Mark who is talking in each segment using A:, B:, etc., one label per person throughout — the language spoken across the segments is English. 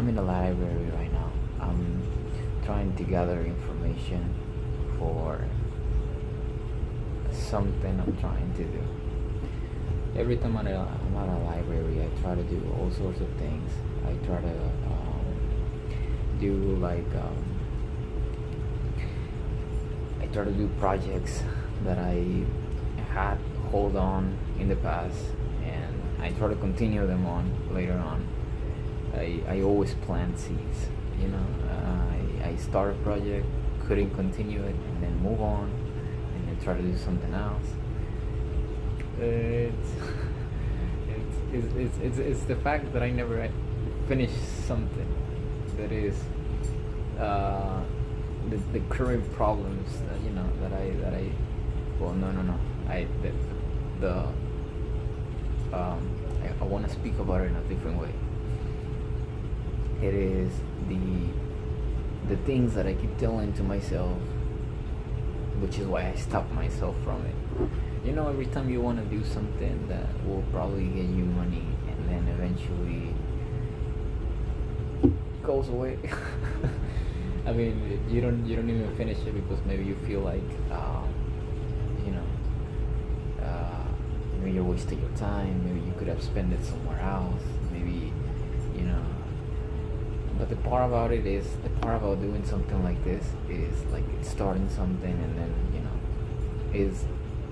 A: I'm in the library right now. I'm trying to gather information for something I'm trying to do. Every time I'm at a library, I try to do all sorts of things. I try to do I try to do projects that I had hold on in the past, and I try to continue them on later on. I always plant seeds, you know. I start a project, couldn't continue it, and then move on, and then try to do something else. It's it's the fact that I never finish something that is the current problems that that I well, no, the I want to speak about it in a different way. It is the things that I keep telling to myself, which is why I stop myself from it. You know, every time you want to do something that will probably get you money, and then eventually goes away. I mean, you don't even finish it because maybe you feel like maybe you're wasting your time. Maybe you could have spent it somewhere else. Maybe you know. But the part about doing something like this is like starting something, and then is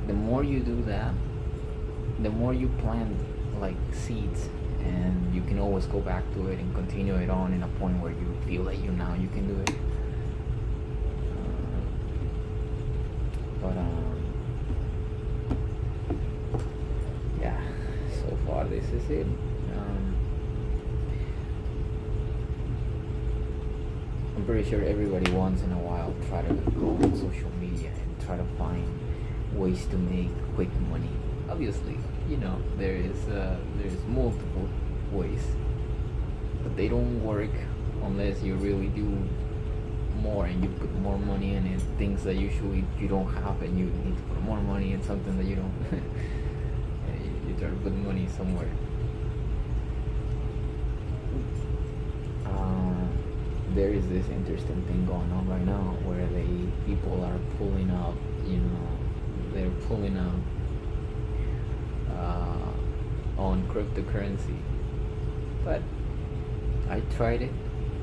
A: the more you do that, the more you plant like seeds, and you can always go back to it and continue it on in a point where you feel like you can do it. But yeah, so far this is it. I'm pretty sure everybody once in a while try to go on social media and try to find ways to make quick money. Obviously, there's multiple ways, but they don't work unless you really do more and you put more money in it. Things that usually you don't have, and you need to put more money in something that you don't. you try to put money somewhere. There is this interesting thing going on right now where people are pulling up, they're pulling up on cryptocurrency. But I tried it,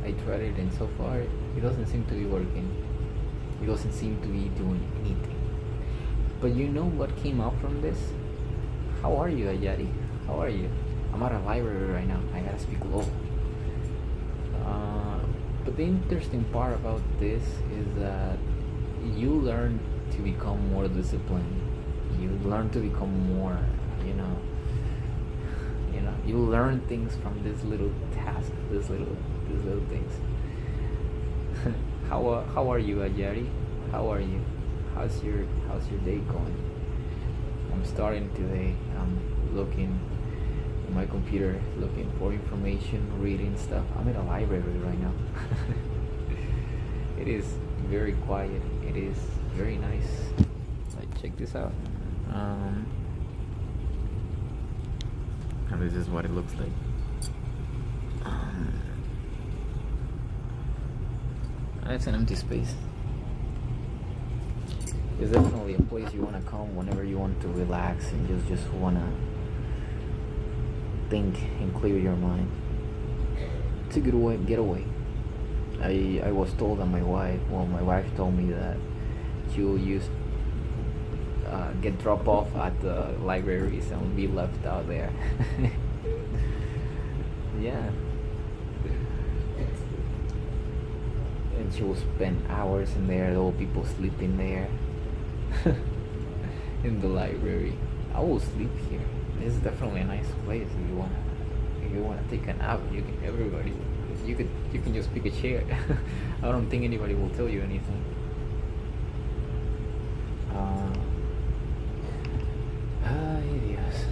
A: and so far it doesn't seem to be working. It doesn't seem to be doing anything. But you know what came out from this? How are you, Ayari? How are you? I'm at a library right now. I gotta speak low. But the interesting part about this is that you learn to become more disciplined. You learn to become more, you learn things from this little task, these little things. How are you, Ajari? How are you? How's your day going? I'm starting today. I'm looking at my computer, looking for information, reading stuff. I'm in a library right now. It is very quiet. It is very nice. Like, check this out. And this is what it looks like. It's an empty space. It's definitely a place you want to come whenever you want to relax and just want to think and clear your mind. It's a good get away. I was told that my wife told me that she will get dropped off at the libraries and be left out there. Yeah. And she will spend hours in there, all people sleeping there. In the library. I will sleep here. This is definitely a nice place. If you wanna take a nap, you can just pick a chair. I don't think anybody will tell you anything. Yes.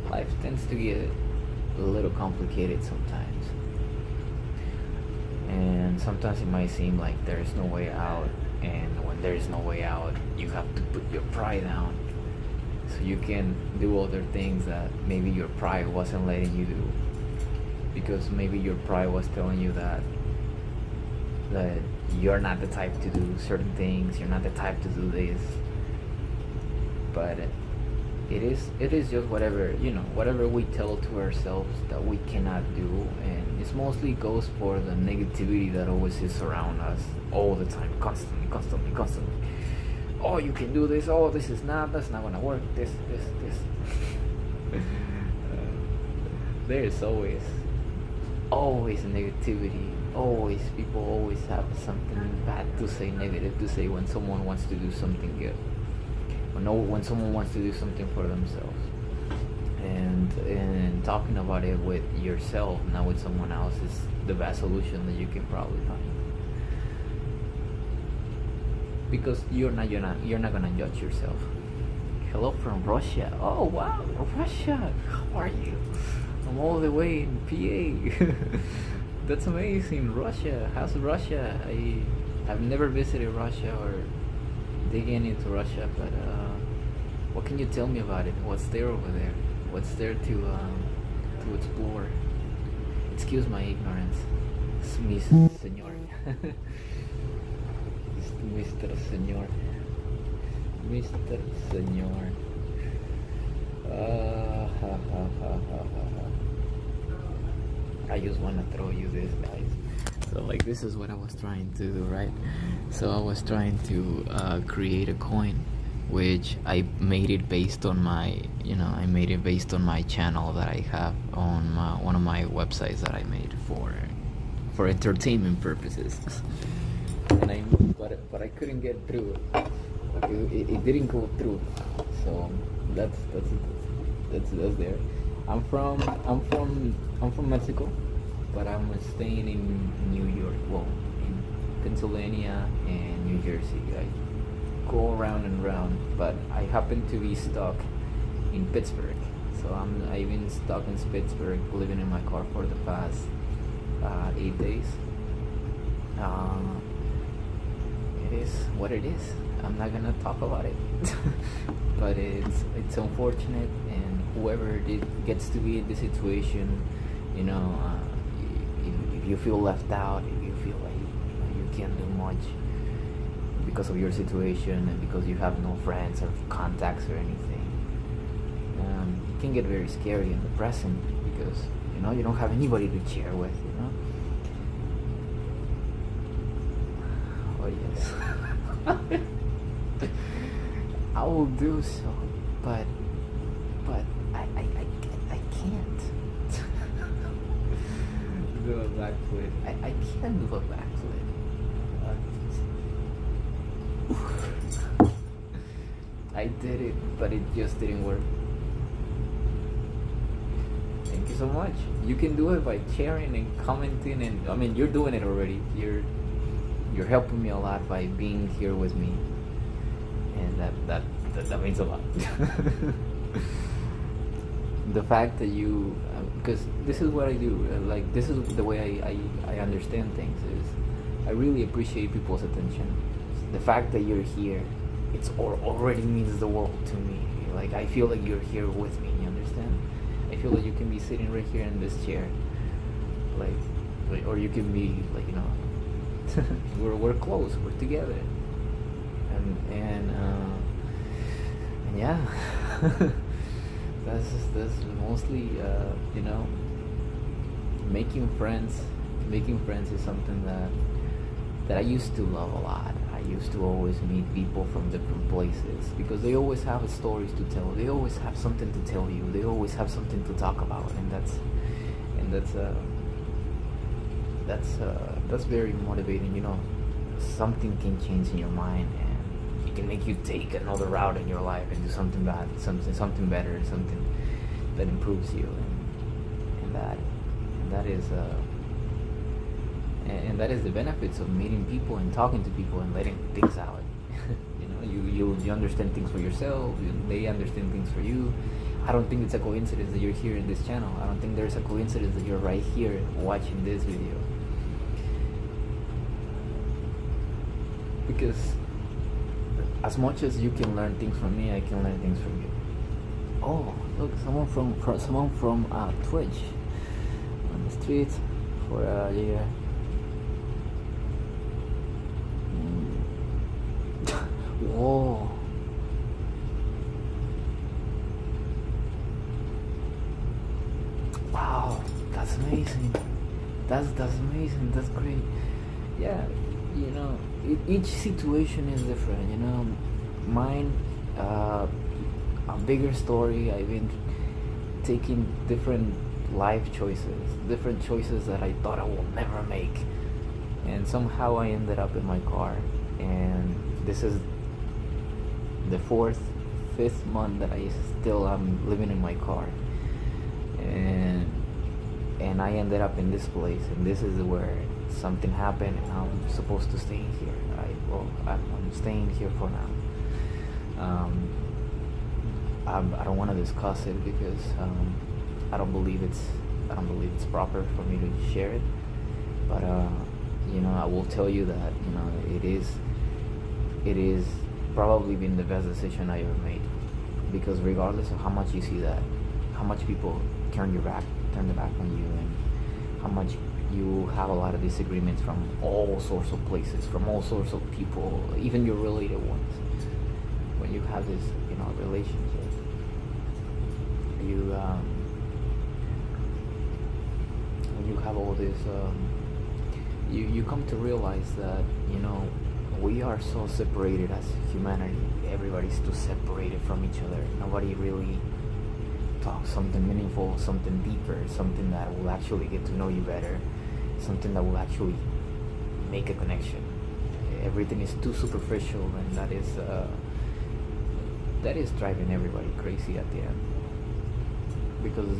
A: Life tends to get a little complicated sometimes. And sometimes it might seem like there's no way out, and when there's no way out, you have to put your pride down so you can do other things that maybe your pride wasn't letting you do. because maybe your pride was telling you that you're not the type to do certain things, you're not the type to do this. But it is just whatever, whatever we tell to ourselves that we cannot do. And it mostly goes for the negativity that always is around us all the time, constantly. Oh, you can do this. Oh, that's not gonna work. This. There's always negativity. Always, people always have something bad to say, negative to say when someone wants to do something good, or no, when someone wants to do something for themselves. And talking about it with yourself, not with someone else, is the best solution that you can probably find. Because you're not gonna judge yourself. Hello from Russia. Oh wow, Russia. How are you? I'm all the way in PA. That's amazing. Russia. How's Russia? I've never visited Russia or digging into Russia, but what can you tell me about it? What's there over there? What's there to explore? Excuse my ignorance, Miss Senor. Mr. Senor. Mr. Senor. I just want to throw you this, guys. So like, this is what I was trying to do, right? So I was trying to create a coin, which I made it based on my channel that I have on one of my websites that I made for entertainment purposes. And but I couldn't get through. It didn't go through. So that's there. I'm from Mexico, but I'm staying in New York. Well, in Pennsylvania and New Jersey. I go around and round, but I happen to be stuck in Pittsburgh. So I've been stuck in Pittsburgh, living in my car for the past 8 days. It is what it is. I'm not gonna talk about it, but it's unfortunate, and whoever gets to be in this situation, if you feel left out, if you feel like you can't do much because of your situation and because you have no friends or contacts or anything, it can get very scary and depressing because you don't have anybody to share with. Oh yes. I will do so, but I can't do a backflip. I can't do a backflip. I did it, but it just didn't work. Thank you so much. You can do it by sharing and commenting, and I mean, you're doing it already. You're helping me a lot by being here with me, and that means a lot. The fact that you, because this is what I do, like this is the way I understand things, is I really appreciate people's attention. The fact that you're here, already means the world to me. Like, I feel like you're here with me, you understand? I feel like you can be sitting right here in this chair, like or you can be like, we're close, we're together, and yeah. that's mostly making friends is something that I used to love a lot. I used to always meet people from different places because they always have stories to tell. They always have something to tell you. They always have something to talk about, and that's very motivating. Something can change in your mind, and it can make you take another route in your life and do something bad, something better, something that improves you, and that is the benefits of meeting people and talking to people and letting things out. You understand things for yourself. They understand things for you. I don't think it's a coincidence that you're here in this channel. I don't think there's a coincidence that you're right here watching this video. Because as much as you can learn things from me, I can learn things from you. Oh, look, someone from Twitch. the streets for a year. Whoa. Wow, that's amazing. That's amazing. That's great. Yeah, each situation is different. Mine, a bigger story. I've been taking different life choices, different choices that I thought I will never make, and somehow I ended up in my car. And this is the fifth month that I still am living in my car, and I ended up in this place, and this is where something happened, and I'm supposed to stay here. I'm staying here for now. I don't want to discuss it because I don't believe it's proper for me to share it. But I will tell you that it is probably been the best decision I ever made, because regardless of how much you see that, how much people turn their back on you, and how much you have a lot of disagreements from all sorts of places, from all sorts of people, even your related ones. When you have this, relationship, when you have all this, you come to realize that we are so separated as humanity. Everybody's too separated from each other. Nobody really talks something meaningful, something deeper, something that will actually get to know you better, something that will actually make a connection. Everything is too superficial, and that is driving everybody crazy at the end, because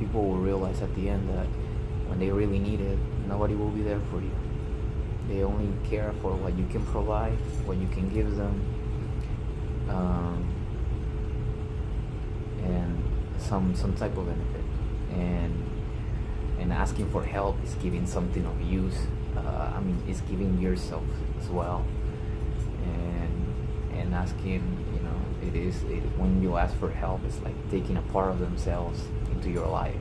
A: people will realize at the end that when they really need it, nobody will be there for you. They only care for what you can provide, what you can give them, and some type of benefit. And asking for help is giving something of use. It's giving yourself as well. And asking, when you ask for help, it's like taking a part of themselves into your life.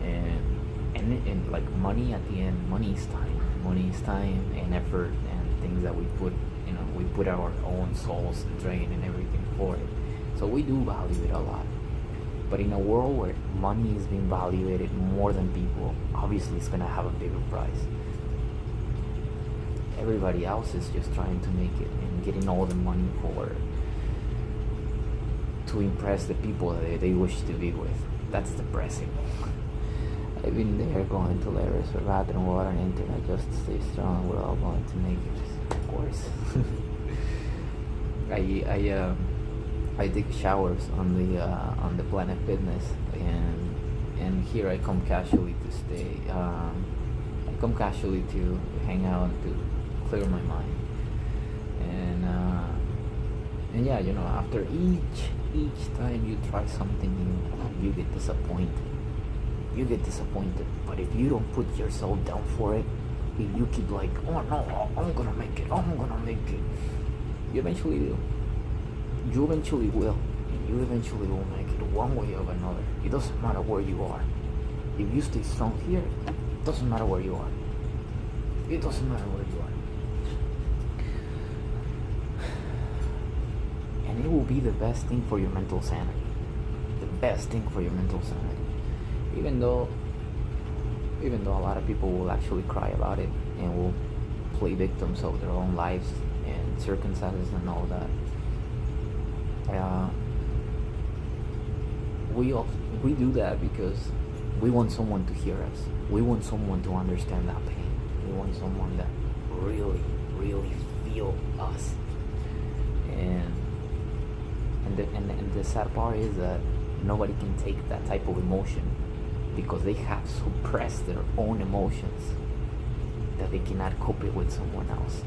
A: And like money at the end, money is time and effort and things that we put our own souls and drain and everything for it. So we do value it a lot. But in a world where money is being valued more than people, obviously it's gonna have a bigger price. Everybody else is just trying to make it and getting all the money to impress the people that they wish to be with. That's depressing. I've been there going to letters for bathroom water and internet just to stay strong. We're all going to make it, of course. I take showers on the Planet Fitness, and here I come casually to stay. I come casually to hang out, to clear my mind, and yeah, after each time you try something new, you get disappointed. But if you don't put yourself down for it, if you keep like, oh no, I'm gonna make it, you eventually do. You eventually will, and you eventually will make it one way or another. It doesn't matter where you are. If you stay strong here, it doesn't matter where you are. It doesn't matter where you are. And it will be the best thing for your mental sanity. The best thing for your mental sanity. Even though a lot of people will actually cry about it and will play victims of their own lives and circumstances and all that. We do that because we want someone to hear us. We want someone to understand that pain. We want someone that really, really feel us. And the sad part is that nobody can take that type of emotion, because they have suppressed their own emotions, that they cannot cope it with someone else.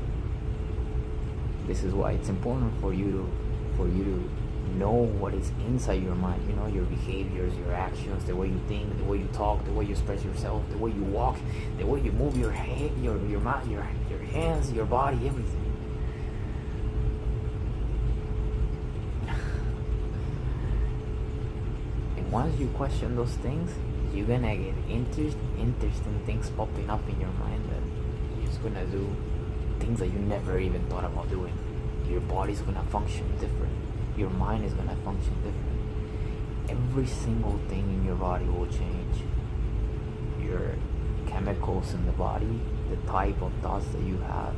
A: This is why it's important for you to know what is inside your mind. Your behaviors, your actions, the way you think, the way you talk, the way you express yourself, the way you walk, the way you move your head, your mouth, your hands, your body, everything. And once you question those things, you're gonna get interesting things popping up in your mind that you're just gonna do things that you never even thought about doing. Your body's gonna function different. Your mind is gonna function different. Every single thing in your body will change. Your chemicals in the body, the type of thoughts that you have,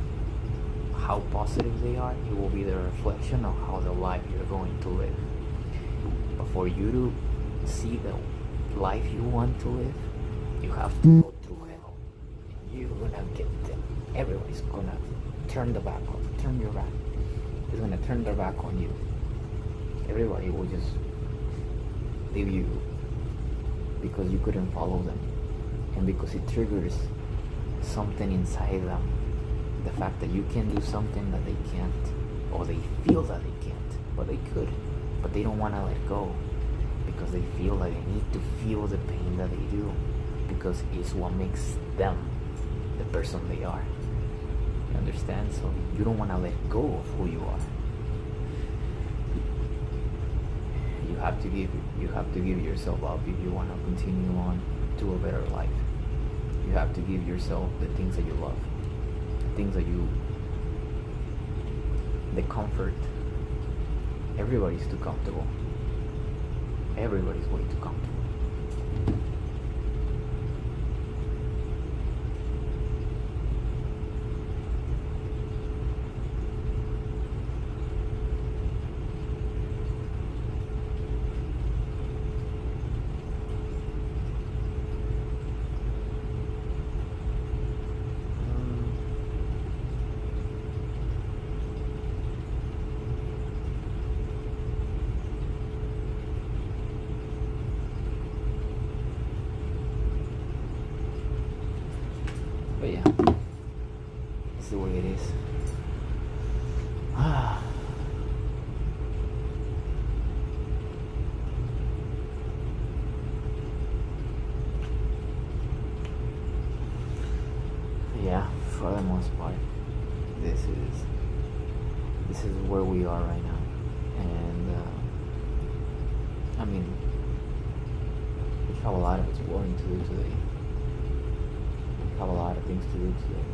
A: how positive they are, it will be the reflection of how the life you're going to live. But for you to see the life you want to live, you have to go through hell. You're gonna get them. Everybody's gonna turn your back. It's gonna turn their back on you. Everybody will just leave you because you couldn't follow them, and because it triggers something inside them. The fact that you can do something that they can't, or they feel that they can't, but they could, but they don't want to let go because they feel that they need to feel the pain that they do, because it's what makes them the person they are. You understand? So you don't want to let go of who you are. You have to give yourself up if you want to continue on to a better life. You have to give yourself the things that you love, the things that the comfort. Everybody's too comfortable. Everybody's way too comfortable. But yeah, it's the way it is. Yeah, for the most part, this is where we are right now, and I mean, we have a lot of exploring to do today. We have a lot of things to do today.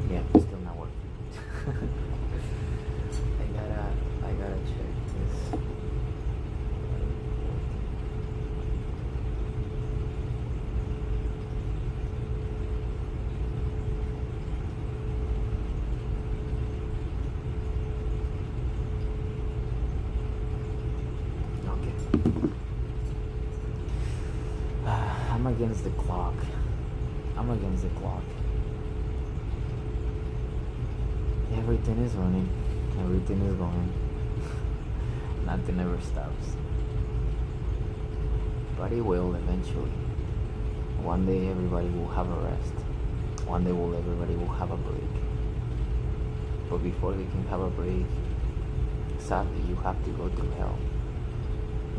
A: Yeah, still not working. I gotta check this. Okay. I'm against the clock. Everything is running. Everything is going. Nothing ever stops. But it will eventually. One day everybody will have a rest. One day everybody will have a break. But before they can have a break, sadly, you have to go through hell.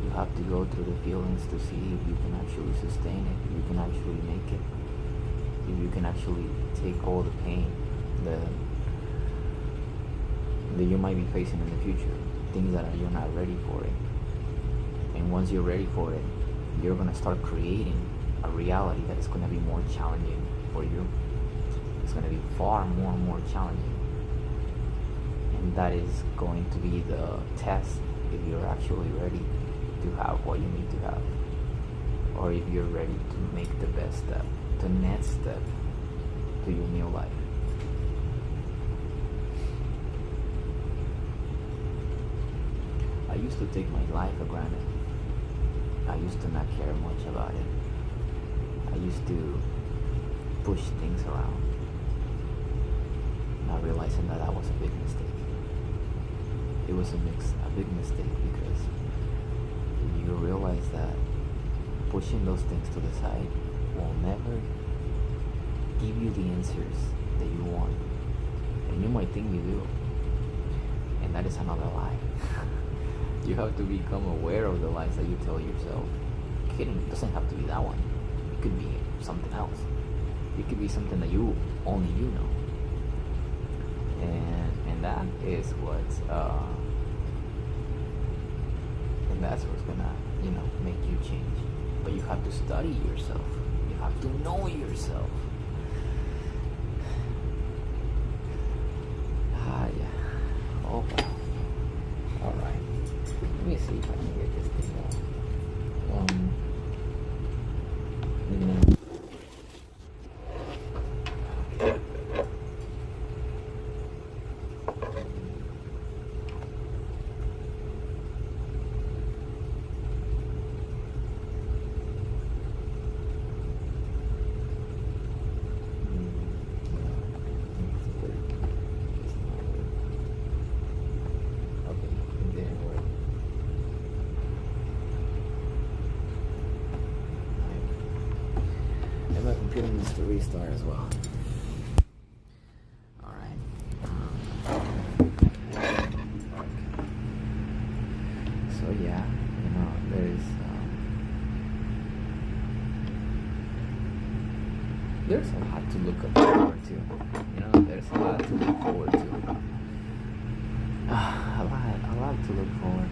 A: You have to go through the feelings to see if you can actually sustain it, if you can actually make it, if you can actually take all the pain that you might be facing in the future, things that you're not ready for it. And once you're ready for it, you're going to start creating a reality that is going to be more challenging for you. It's going to be far more challenging. And that is going to be the test if you're actually ready to have what you need to have, or if you're ready to make the best step, the next step to your new life. I used to take my life for granted. I used to not care much about it. I used to push things around, not realizing that was a big mistake. It was a big mistake, because you realize that pushing those things to the side will never give you the answers that you want, and you might think you do, and that is another lie. You have to become aware of the lies that you tell yourself. It doesn't have to be that one. It could be something else. It could be something that only you know, and that is and that's what's gonna make you change. But you have to study yourself. You have to know yourself. Yeah. Oh wow. All right. Let me see if I can get this thing off. My computer needs to restart as well. Alright. So yeah, there's a lot to look forward to. There's a lot to look forward to. A lot to look forward.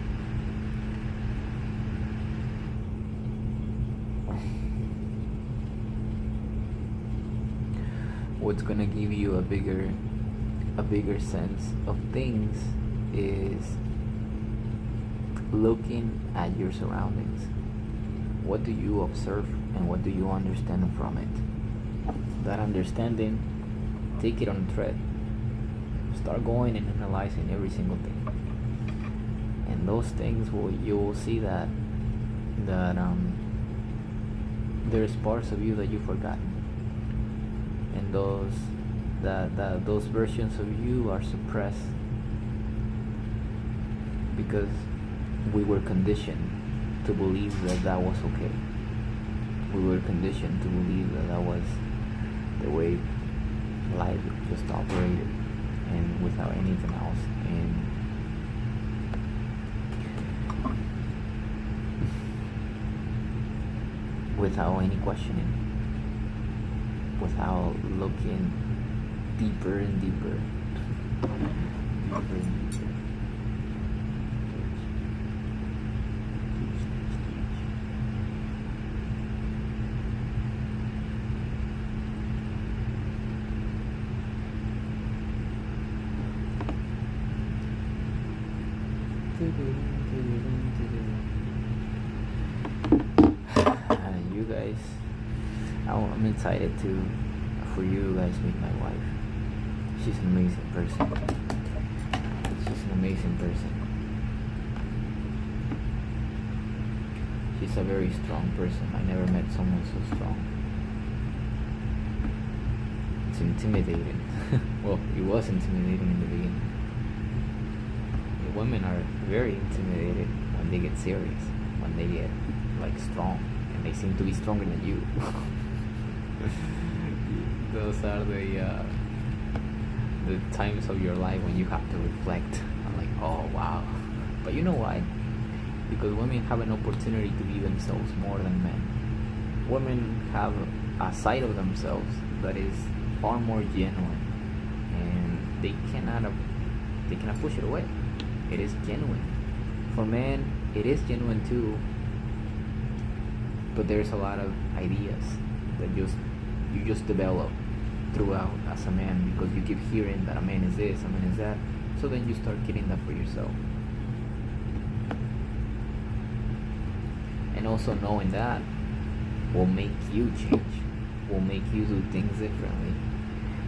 A: What's gonna give you a bigger sense of things is looking at your surroundings. What do you observe and what do you understand from it? That understanding, take it on a thread. Start going and analyzing every single thing. And those things you will see that there's parts of you that you've forgotten. And those versions of you are suppressed because we were conditioned to believe that was okay. We were conditioned to believe that was the way life just operated, and without anything else. And without any questioning, without looking deeper and deeper. You guys, I'm excited for you guys to meet my wife. She's an amazing person. She's an amazing person. She's a very strong person. I never met someone so strong. It's intimidating. Well, it was intimidating in the beginning. The women are very intimidated when they get serious, when they get strong, and they seem to be stronger than you. Those are the times of your life when you have to reflect. I'm like, oh wow. But you know why? Because women have an opportunity to be themselves more than men. Women have a side of themselves that is far more genuine, and they cannot push it away. It is genuine. For men, it is genuine too, but there's a lot of ideas that you just develop throughout as a man, because you keep hearing that a man is this, a man is that, so then you start getting that for yourself. And also knowing that will make you change, will make you do things differently,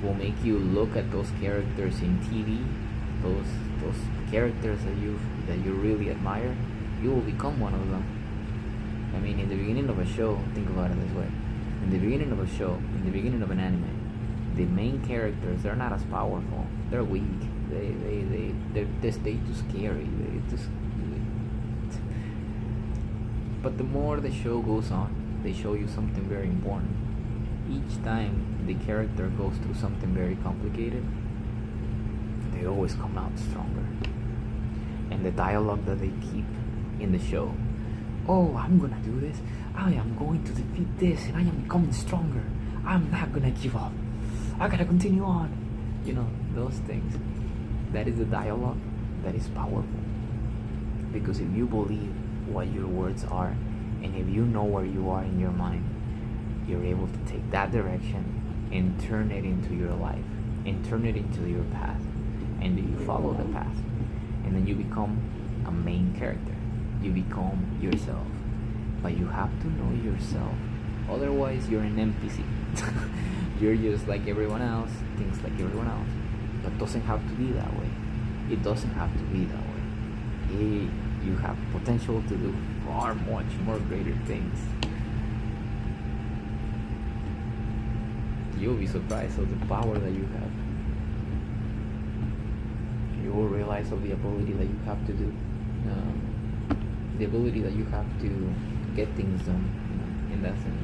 A: will make you look at those characters in TV, those characters that you really admire. You will become one of them. I mean, in the beginning of a show, think about it this way. In the beginning of a show, in the beginning of an anime, the main characters, they're not as powerful. They're weak. They stay too scary. But the more the show goes on, they show you something very important. each time the character goes through something very complicated, they always come out stronger. And the dialogue that they keep in the show, oh, I'm gonna do this, I am going to defeat this, and I am becoming stronger, I'm not gonna give up, I gotta continue on. You know, those things. That is the dialogue that is powerful. Because if you believe what your words are, and if you know where you are in your mind, you're able to take that direction and turn it into your life, and turn it into your path, and then you follow the path, and then you become a main character. You become yourself. But you have to know yourself. Otherwise, you're an NPC. You're just like everyone else, things like everyone else. But it doesn't have to be that way. It doesn't have to be that way. You have potential to do far much more greater things. You'll be surprised of the power that you have. You will realize of the ability that you have to do, the ability that you have to get things done, in that sense.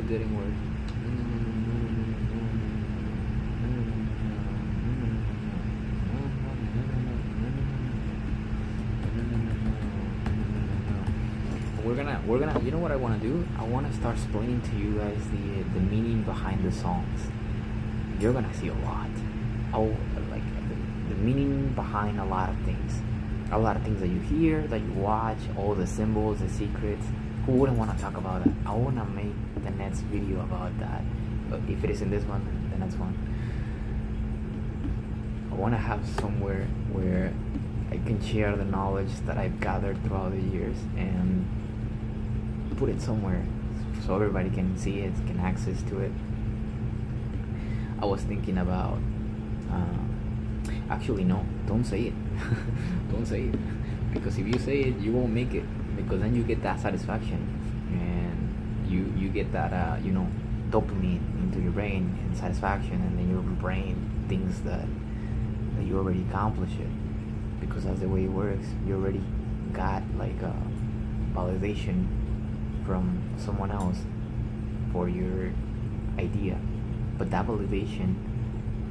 A: Didn't work. We're gonna you know what I want to do? I want to start explaining to you guys the meaning behind the songs. You're gonna see a lot. Like the meaning behind a lot of things that you hear, that you watch, all the symbols, the secrets. Who wouldn't want to talk about that? I want to make the next video about that. But if it isn't this one, the next one. I want to have somewhere where I can share the knowledge that I've gathered throughout the years and put it somewhere so everybody can see it, can access to it. I was thinking about actually no, don't say it. Don't say it, because if you say it, you won't make it, because then you get that satisfaction and you get that dopamine into your brain and satisfaction, and then your brain thinks that you already accomplished it, because that's the way it works. You already got like a validation from someone else for your idea, but that validation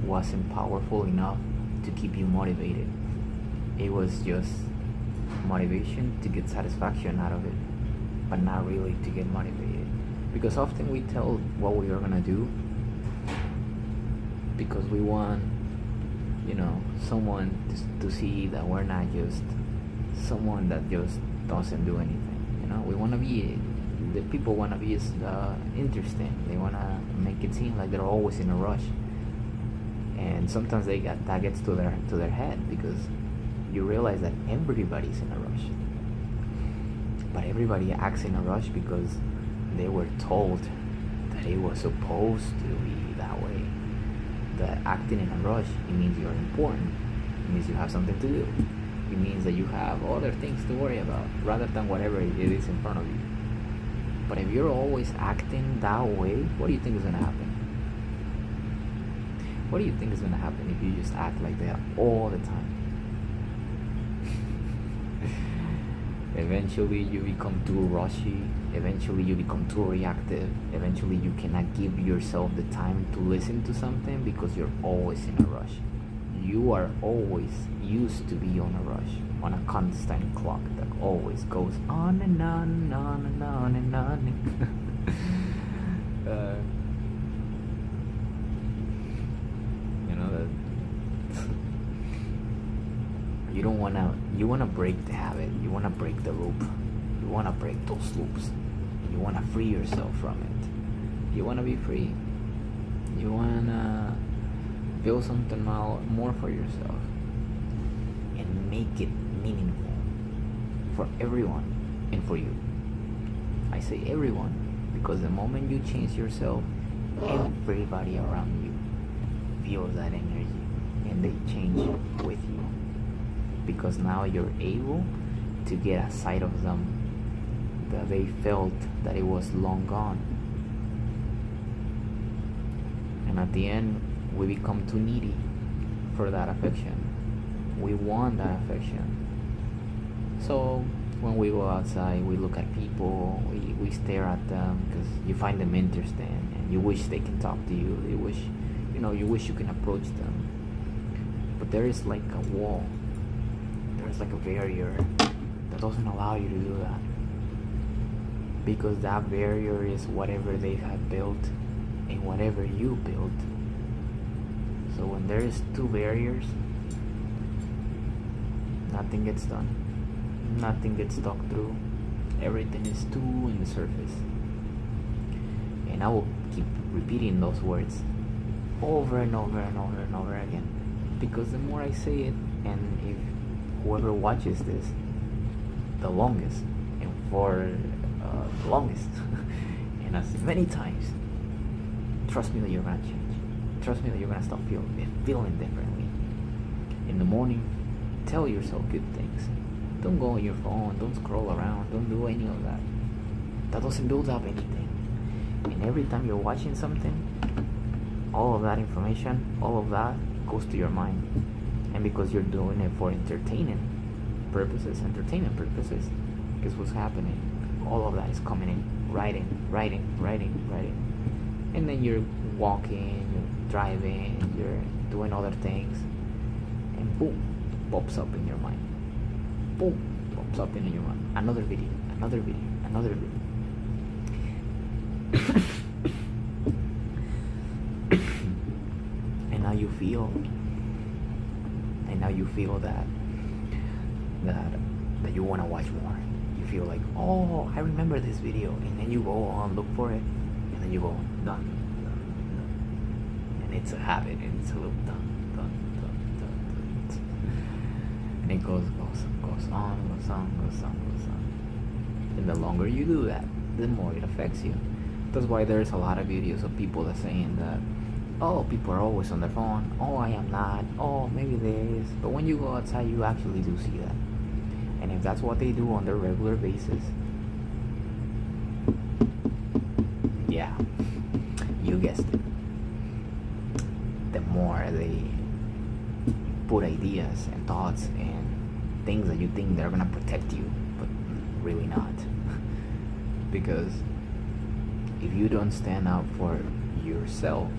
A: wasn't powerful enough to keep you motivated. It was just motivation to get satisfaction out of it, but not really to get motivated. Because often we tell what we are gonna do because we want someone to see that we're not just someone that just doesn't do anything. We want to be, the people want to be interesting. They want to make it seem like they're always in a rush, and sometimes that gets to their head, because you realize that everybody's in a rush, but everybody acts in a rush because they were told that it was supposed to be that way. That acting in a rush, it means you're important. It means you have something to do. It means that you have other things to worry about rather than whatever it is in front of you. But if you're always acting that way, what do you think is gonna happen? What do you think is gonna happen if you just act like that all the time? Eventually you become too rushy. Eventually you become too reactive. Eventually you cannot give yourself the time to listen to something because you're always in a rush. You are always used to be on a rush, on a constant clock that always goes on and on and on and on and on. You wanna break the habit. You wanna break the loop. You wanna break those loops. You wanna free yourself from it. You wanna be free. You wanna build something more for yourself and make it meaningful for everyone and for you. I say everyone because the moment you change yourself, everybody around you feels that energy and they change with you. because now you're able to get a sight of them that they felt that it was long gone. And at the end, we become too needy for that affection. We want that affection. So when we go outside, we look at people, we stare at them because you find them interesting and you wish they can talk to you. You wish you can approach them. But there is like a wall. There's like a barrier that doesn't allow you to do that. Because that barrier is whatever they have built and whatever you built. So when there is two barriers, nothing gets done. Nothing gets talked through. Everything is too in the surface. And I will keep repeating those words over and over and over and over again. Because the more I say it, and if whoever watches this the longest, and for the longest, and as many times, trust me that you're gonna change. Trust me that you're gonna stop feeling differently. In the morning, tell yourself good things. Don't go on your phone, don't scroll around, don't do any of that. That doesn't build up anything. And every time you're watching something, all of that information, all of that goes to your mind. And because you're doing it for entertainment purposes, guess what's happening? All of that is coming in, writing. And then you're walking, you're driving, you're doing other things, and boom, pops up in your mind. Boom, pops up in your mind. Another video. And now you feel that you want to watch more. You feel like, oh, I remember this video, and then you go on, look for it, and then you go on, done. And it's a habit, and it's a loop, done. And it goes on. And the longer you do that, the more it affects you. That's why there's a lot of videos of people that saying that, oh, people are always on their phone, oh, I am not, oh, maybe there is. But when you go outside, you actually do see that. And if that's what they do on their regular basis, yeah, you guessed it. The more they put ideas and thoughts and things that you think they're gonna protect you, but really not. Because if you don't stand up for yourself,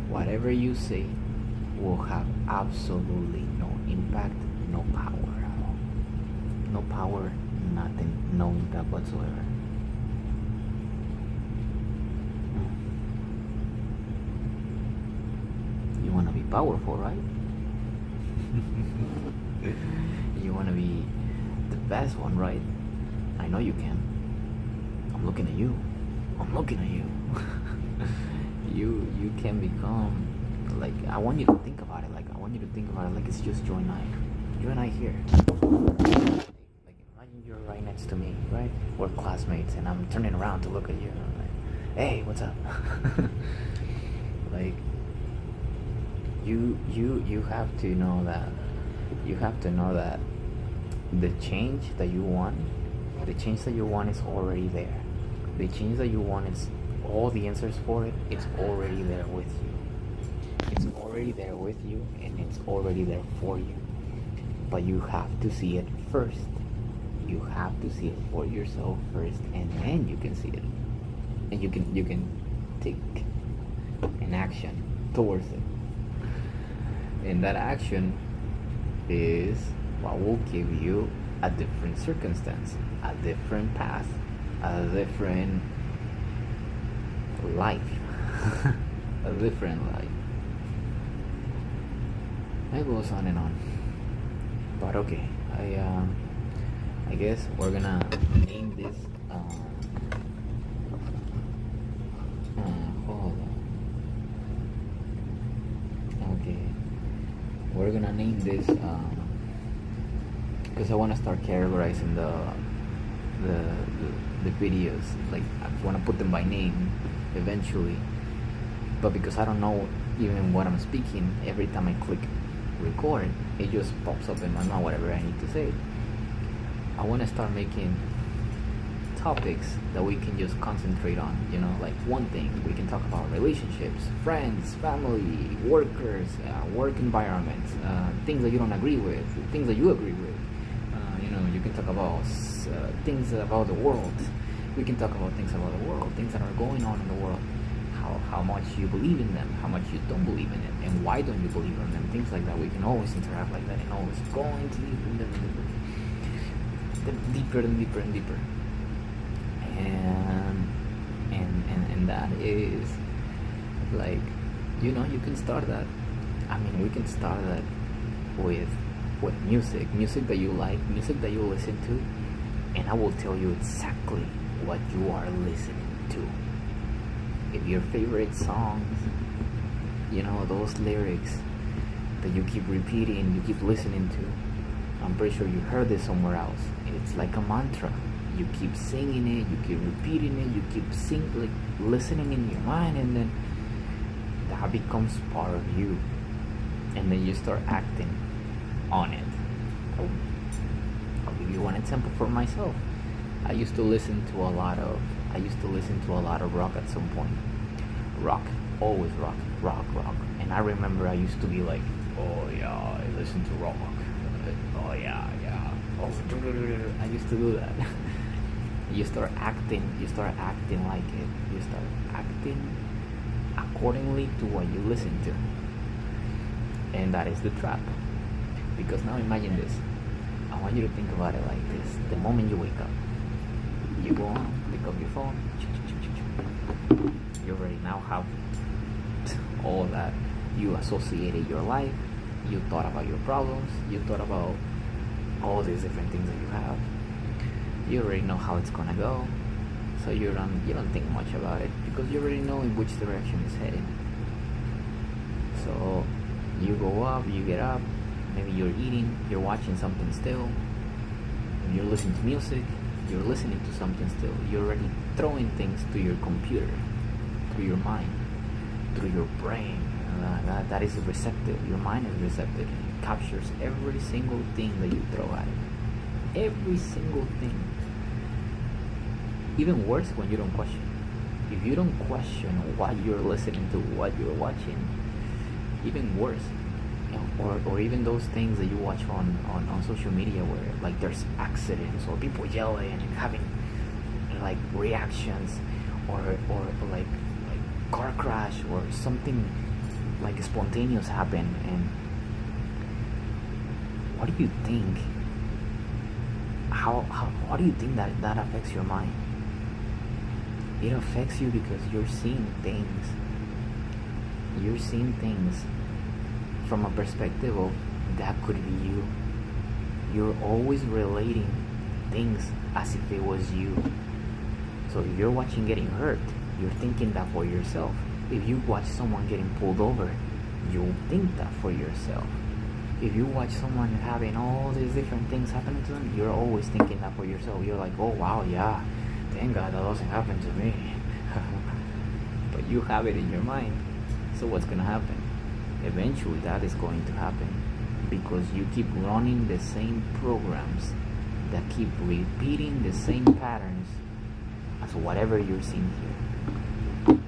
A: whatever you say will have absolutely no impact, no power at all. No power, nothing, no impact whatsoever. You want to be powerful, right? You want to be the best one, right? I know you can. I'm looking at you. You can become, like, I want you to think about it like it's just you and I here. Like, imagine you're right next to me, right? We're classmates, and I'm turning around to look at you, and I'm like, hey, what's up? Like, you have to know that the change that you want is already there. The change that you want is all the answers for it. It's already there with you. It's already there with you, and it's already there for you. But you have to see it first. You have to see it for yourself first, and then you can see it, and you can take an action towards it. And that action is what will give you a different circumstance, a different path, a different life. A different life. It goes on and on. But okay, I guess we're gonna name this hold on. Okay, we're gonna name this because I want to start categorizing the videos. Like, I want to put them by name eventually, but because I don't know even what I'm speaking, every time I click record, it just pops up in my mind whatever I need to say. I want to start making topics that we can just concentrate on, like one thing. We can talk about relationships, friends, family, workers, work environments, things that you don't agree with, things that you agree with. You can talk about things about the world. We can talk about things about the world, things that are going on in the world, how much you believe in them, how much you don't believe in them, and why don't you believe in them, things like that. We can always interact like that and always go into deeper and deeper and deeper. And that is like, you can start that. We can start that with music that you like, music that you listen to, and I will tell you exactly what you are listening to. If your favorite songs, those lyrics that you keep repeating, you keep listening to, I'm pretty sure you heard this somewhere else. It's like a mantra. You keep singing it, you keep repeating it, you keep listening in your mind, and then that becomes part of you, and then you start acting on it. I'll give you one example for myself. I used to listen to a lot of rock at some point. Rock, always rock. And I remember I used to be like, oh yeah, I listen to rock. Oh yeah. Oh, I used to do that. You start acting like it. You start acting accordingly to what you listen to. And that is the trap. Because now imagine this. I want you to think about it like this. The moment you wake up, you go on, pick up your phone. You already now have all that. You associated your life. You thought about your problems. You thought about all these different things that you have. You already know how it's gonna go. So you don't think much about it because you already know in which direction it's heading. So you go up, you get up. Maybe you're eating, you're watching something still. You're listening to music, you're listening to something still. You're already throwing things to your computer, through your mind, through your brain. That is receptive. Your mind is receptive. It captures every single thing that you throw at it. Every single thing. Even worse when you don't question. If you don't question what you're listening to, what you're watching, even worse. Or even those things that you watch on social media where like there's accidents or people yelling and having like reactions or like car crash or something like spontaneous happen. And what do you think? How do you think that affects your mind? It affects you because you're seeing things. You're seeing things from a perspective of that could be you. You're always relating things as if it was you. So if you're watching getting hurt, you're thinking that for yourself. If you watch someone getting pulled over, you'll think that for yourself. If you watch someone having all these different things happening to them, you're always thinking that for yourself. You're like, oh wow, yeah, thank God that doesn't happen to me. But you have it in your mind. So what's gonna happen? Eventually that is going to happen because you keep running the same programs that keep repeating the same patterns as whatever you're seeing here.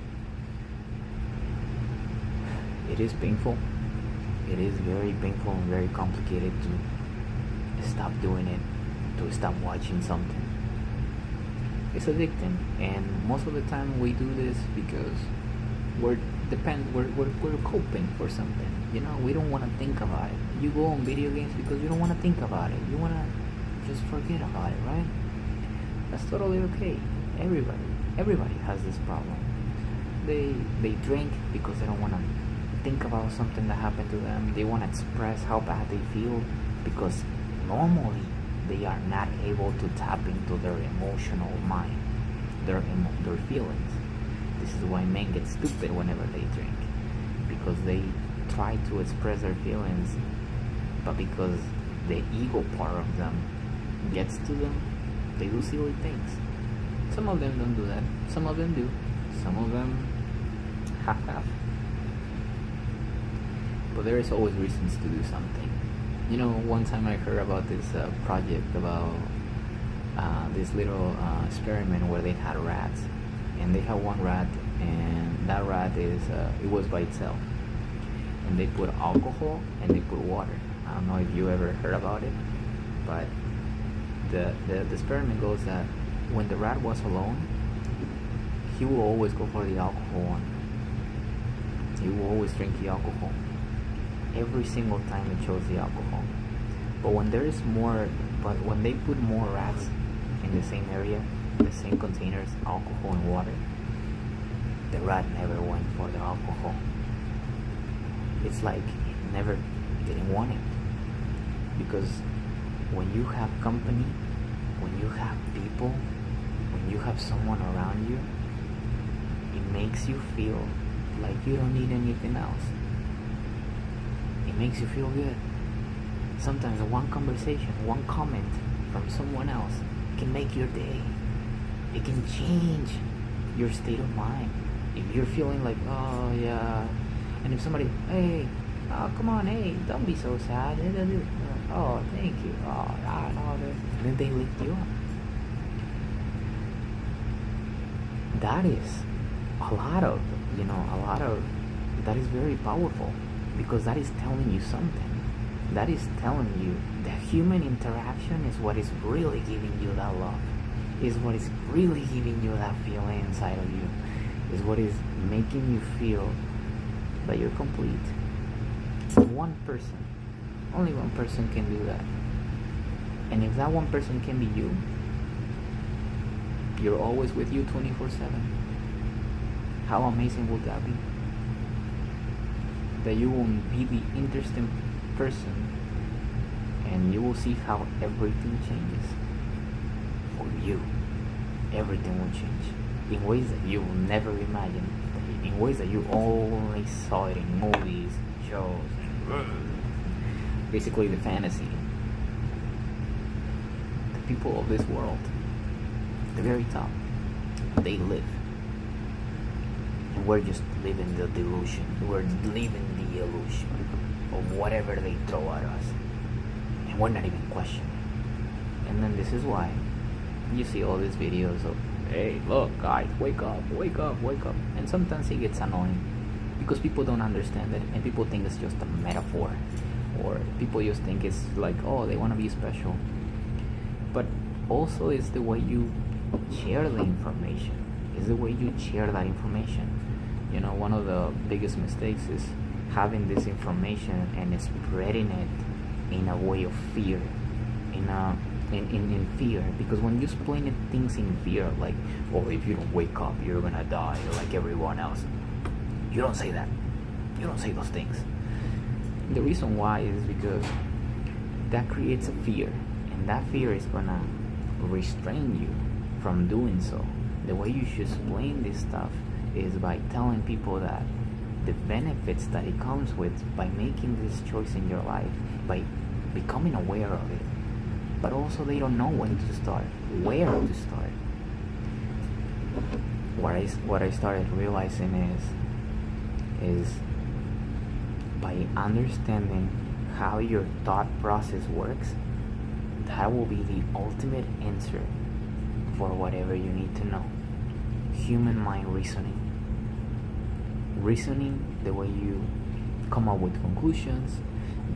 A: It is painful. It is very painful and very complicated to stop doing it, to stop watching something. It's addicting, and most of the time we do this because we're coping for something. We don't want to think about it. You go on video games because you don't want to think about it. You want to just forget about it, right? That's totally okay. Everybody has this problem. They drink because they don't want to think about something that happened to them. They want to express how bad they feel because normally they are not able to tap into their emotional mind, their feelings. This is why men get stupid whenever they drink, because they try to express their feelings, but because the ego part of them gets to them, they do silly things. Some of them don't do that. Some of them do. Some of them half-half. but there is always reasons to do something. One time I heard about this project about this little experiment where they had rats, and they had one rat, and that rat it was by itself, and they put alcohol and they put water. I don't know if you ever heard about it, but the experiment goes that when the rat was alone, he will always go for the alcohol one. He will always drink the alcohol every single time he chose the alcohol. But when they put more rats in the same area, the same containers, alcohol and water, the rat never went for the alcohol. It's like he never didn't want it. Because when you have company, when you have people, when you have someone around you, it makes you feel like you don't need anything else. It makes you feel good. Sometimes one conversation, one comment from someone else can make your day. It can change your state of mind. If you're feeling like, oh yeah, and if somebody, hey, oh come on, hey, don't be so sad. Oh, thank you. Oh, no, then they lift you up. That is that is very powerful, because that is telling you something. That is telling you that human interaction is what is really giving you that love, is what is really giving you that feeling inside of you, is what is making you feel that you're complete. One person, only one person can do that. And if that one person can be you, you're always with you 24/7. How amazing would that be? That you will be the interesting person, and you will see how everything changes for you. Everything will change in ways that you will never imagine, in ways that you only saw it in movies, shows, basically the fantasy. The people of this world, the very top, they live. And we're just living the delusion. We're living the illusion of whatever they throw at us. And we're not even questioning. And then this is why you see all these videos of, hey, look, guys, wake up, wake up, wake up. And sometimes it gets annoying because people don't understand it, and people think it's just a metaphor, or people just think it's like, oh, they want to be special. But also it's the way you share the information. It's the way you share that information. One of the biggest mistakes is having this information and spreading it in a way of fear, in fear. Because when you explain things in fear, like, oh, if you don't wake up, you're gonna die like everyone else, you don't say that. You don't say those things. The reason why is because that creates a fear, and that fear is gonna restrain you from doing so. The way you should explain this stuff is by telling people that the benefits that it comes with by making this choice in your life, by becoming aware of it. But also they don't know when to start, where to start. What I started realizing is by understanding how your thought process works, that will be the ultimate answer for whatever you need to know. Human mind reasoning. Reasoning, the way you come up with conclusions,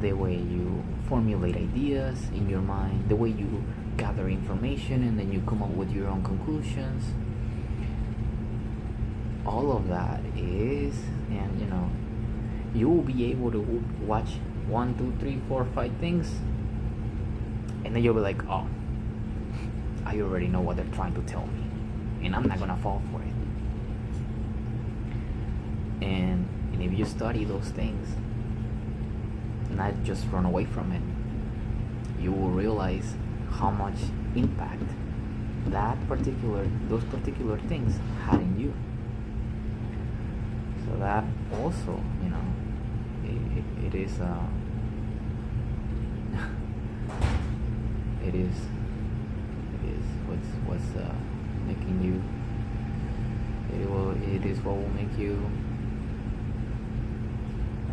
A: the way you formulate ideas in your mind, the way you gather information and then you come up with your own conclusions. All of that is, and you will be able to watch 1, 2, 3, 4, 5 things, and then you'll be like, oh, I already know what they're trying to tell me, and I'm not gonna fall for it. And if you study those things, not just run away from it, you will realize how much impact those particular things had in you. So that also, it is what's making you. It is what will make you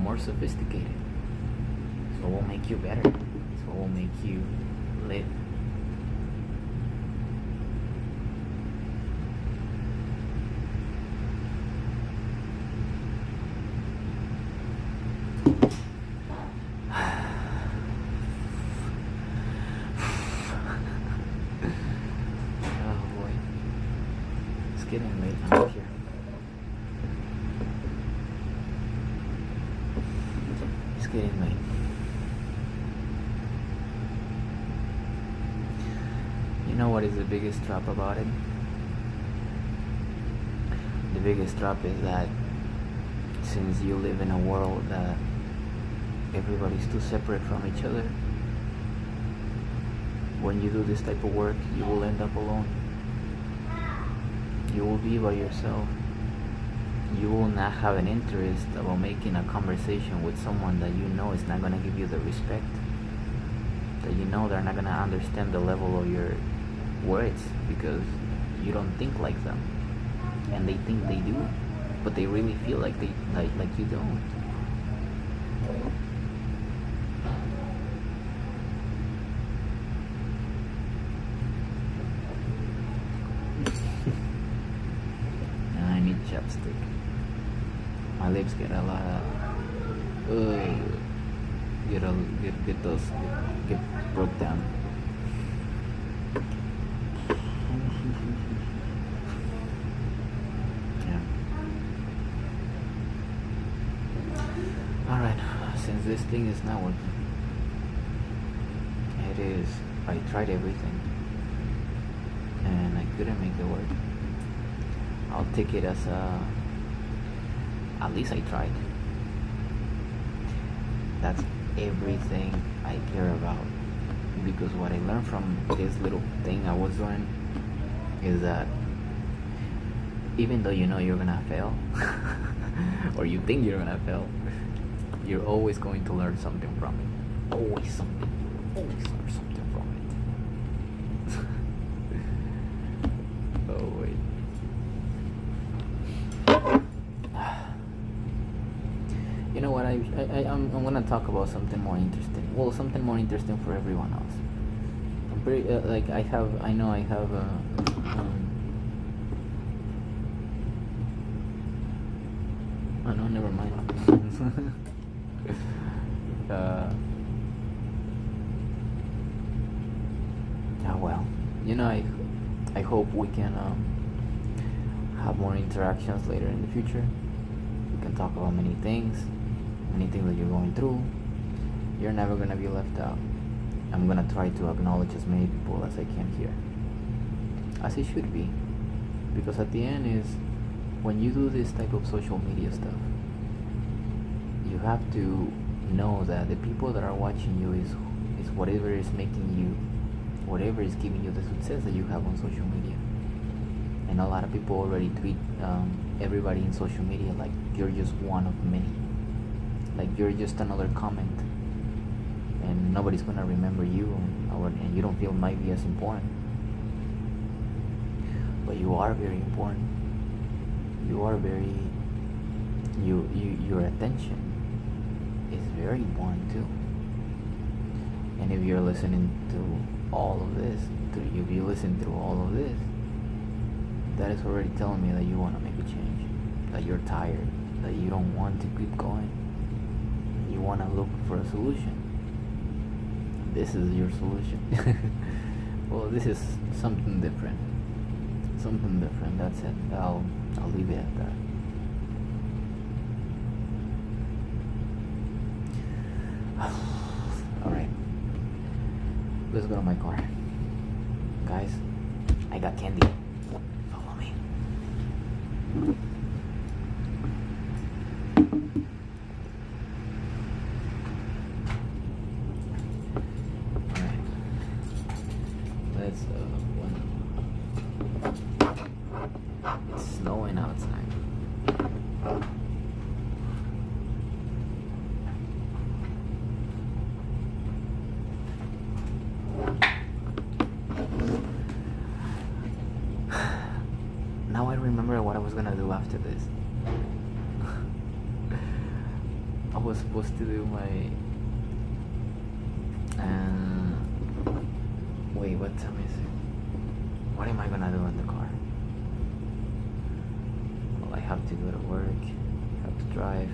A: more sophisticated. It's what will make you better. It's what will make you live. Getting late out here. It's getting late. You know what is the biggest trap about it? The biggest trap is that since you live in a world that everybody's too separate from each other, when you do this type of work, you will end up alone. You will be by yourself. You will not have an interest about making a conversation with someone that you know is not going to give you the respect, that you know they're not going to understand the level of your words because you don't think like them, and they think they do, but they really feel like you don't. Chapstick. My lips get a lot of get broke down. Yeah. All right. Since this thing is not working, it is. I tried everything, and I couldn't make it work. I'll take it as at least I tried. That's everything I care about, because what I learned from this little thing I was doing is that even though you know you're gonna fail or you think you're gonna fail, you're always going to learn something from it. Always something. Always learn something from it. Oh wait. You know what? I'm gonna talk about something more interesting. Well, something more interesting for everyone else. I'm pretty like I know I have oh no, never mind. Well, you know, I hope we can have more interactions later in the future. We can talk about many things that you're going through. You're never gonna be left out. I'm gonna try to acknowledge as many people as I can here, as it should be, because at the end is when you do this type of social media stuff, you have to know that the people that are watching you is whatever is making you, whatever is giving you the success that you have on social media. And a lot of people already treat everybody in social media like you're just one of many, like you're just another comment, and nobody's gonna remember you, and you don't feel might be as important, but you are very important. You are very, your attention is very important too. And if you're listening to all of this, if you listen through all of this, that is already telling me that you want to make a change, that you're tired, that you don't want to keep going, you want to look for a solution. This is your solution. Well, this is something different. That's it. I'll leave it at that. All right, let's go to my car, guys. I got candy. Follow me. All right, let's it's snowing outside. Now I remember what I was gonna do after this. I was supposed to do my wait, what time is it? What am I gonna do in the car? Well, I have to go to work, have to drive,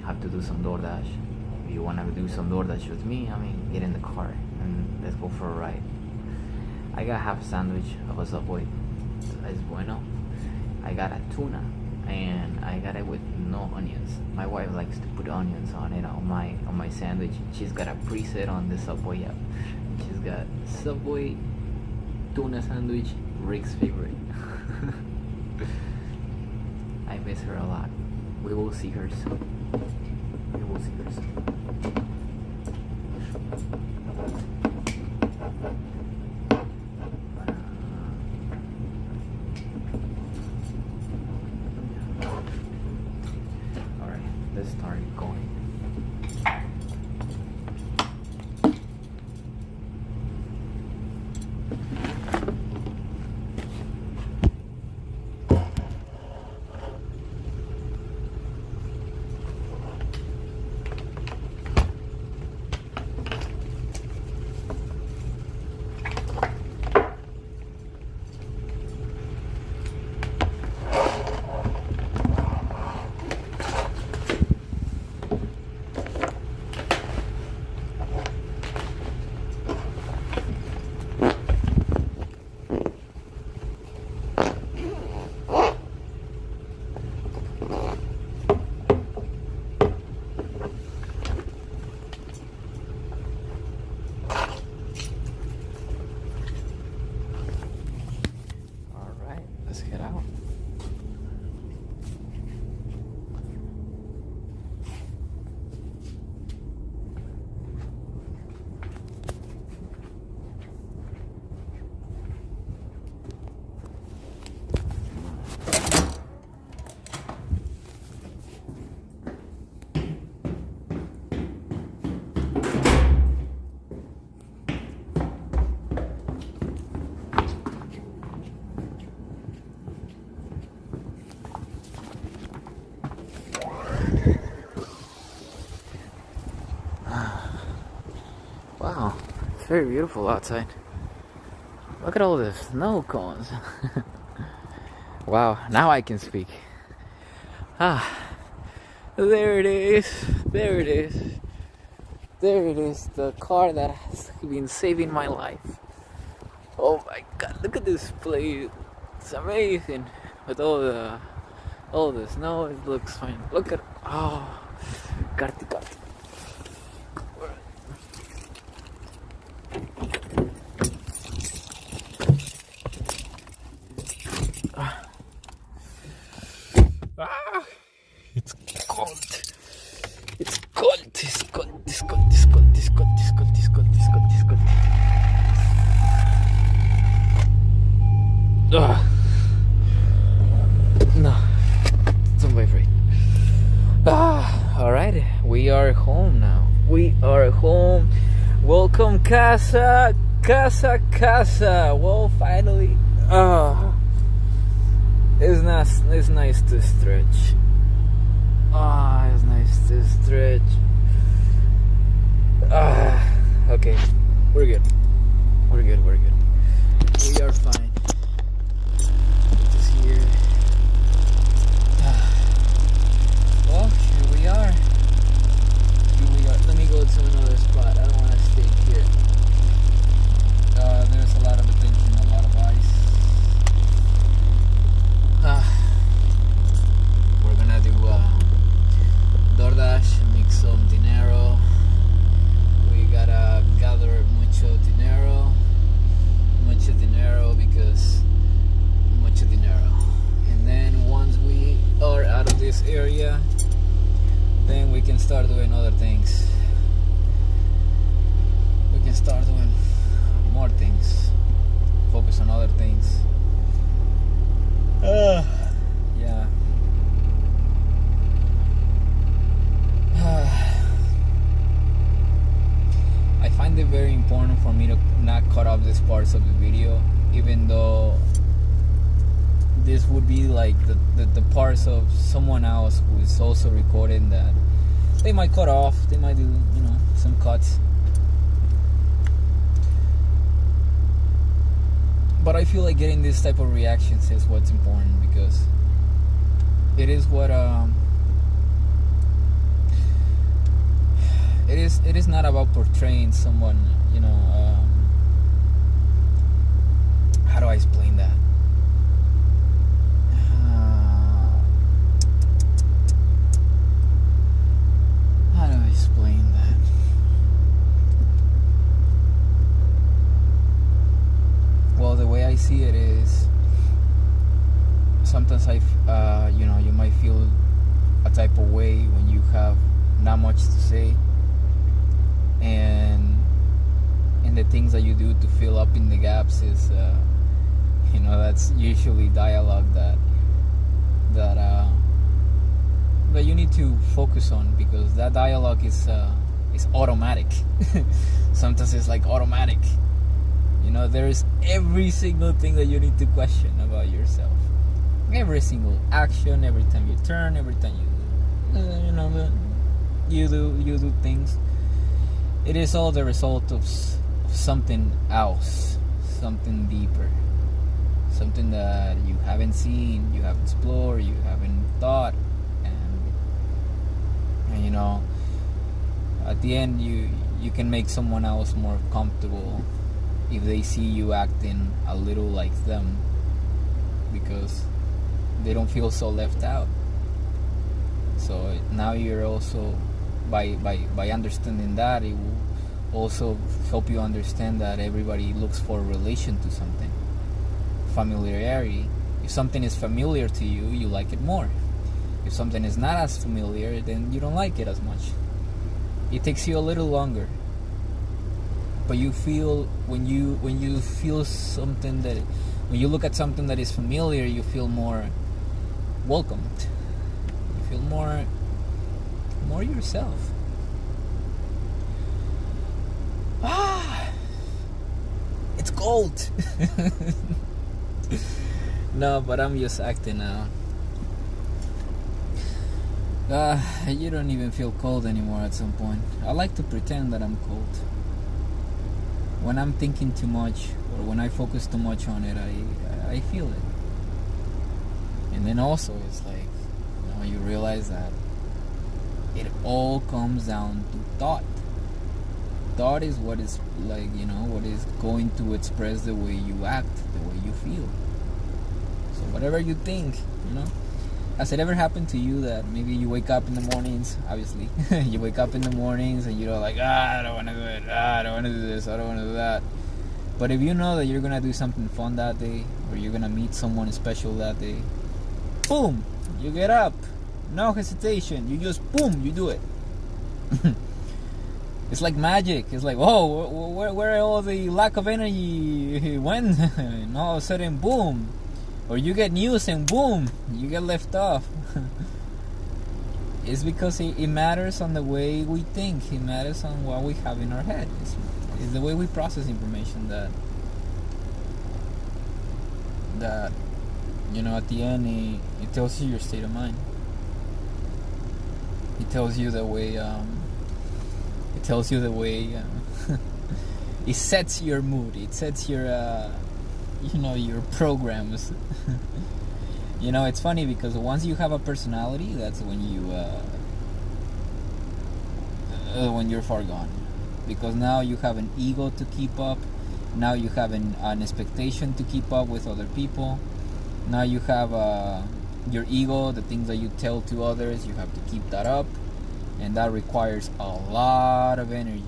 A: have to do some DoorDash. If you wanna do some DoorDash with me, I mean, get in the car and let's go for a ride. I got half a sandwich of a Subway. Es bueno. I got a tuna and I got it with no onions. My wife likes to put onions on it on my sandwich. She's got a preset on the Subway app. She's got Subway tuna sandwich, Rick's favorite. I miss her a lot. We will see her soon. We will see her soon. Alright, let's start going. Let's get out. Wow, it's very beautiful outside. Look at all the snow cones. Wow, now I can speak. There it is. There it is. There it is. The car that has been saving my life. Oh my god, look at this place. It's amazing. With all the snow, it looks fine. Look at, Karti. It's cold. It's cold. It's cold. It's cold. It's cold. It's cold. It's cold. It's cold. It's cold. It's cold. No, don't vibrate. All right. We are home now. We are home. Welcome, casa. Well, finally. It's nice to stretch. It's nice to stretch. Okay, we're good. We are fine. Just here. Well, here we are. Let me go to another spot. I don't want to stay here. There's a lot of attention, a lot of ice. We're gonna do DoorDash, make some dinero. We gotta gather mucho dinero because mucho dinero. And then once we are out of this area, then we can start doing other things. We can start doing more things, focus on other things. Yeah. I find it very important for me to not cut off these parts of the video, even though
B: this would be like the parts of someone else who is also recording that they might cut off, they might do, some cuts. But I feel like getting this type of reactions is what's important, because it is what it is not about portraying someone, how do I explain that? How do I explain that? Well, the way I see it is, sometimes you might feel a type of way when you have not much to say, and the things that you do to fill up in the gaps is, that's usually dialogue that you need to focus on, because that dialogue is automatic. Sometimes it's like automatic. There is every single thing that you need to question about yourself. Every single action, every time you turn, every time you do things. It is all the result of something else, something deeper, something that you haven't seen, you haven't explored, you haven't thought, and at the end you can make someone else more comfortable if they see you acting a little like them, because they don't feel so left out. So now you're also, by understanding that, it will also help you understand that everybody looks for a relation to something. Familiarity. If something is familiar to you, you like it more. If something is not as familiar, then you don't like it as much. It takes you a little longer, but you feel when you feel something that, when you look at something that is familiar, you feel more welcomed. You feel more yourself. It's cold. No, but I'm just acting now. You don't even feel cold anymore at some point. I like to pretend that I'm cold. When I'm thinking too much, or when I focus too much on it, I feel it. And then also it's like, you realize that it all comes down to thought. Thought is what is like, what is going to express the way you act, the way you feel. So whatever you think, has it ever happened to you that maybe you wake up in the mornings, obviously, you wake up in the mornings and you're like, I don't want to do it, I don't want to do this, I don't want to do that. But if you know that you're going to do something fun that day, or you're going to meet someone special that day, boom, you get up, no hesitation, you just, boom, you do it. It's like magic. It's like, whoa, where all the lack of energy went? And all of a sudden, boom. Or you get news and boom, you get left off. It's because it matters on the way we think. It matters on what we have in our head. It's the way we process information that at the end, it tells you your state of mind. It tells you the way... it sets your mood. It sets your your programs. It's funny because once you have a personality, that's when you're far gone, because now you have an ego to keep up. Now you have an expectation to keep up with other people. Now you have your ego, the things that you tell to others, you have to keep that up. And that requires a lot of energy.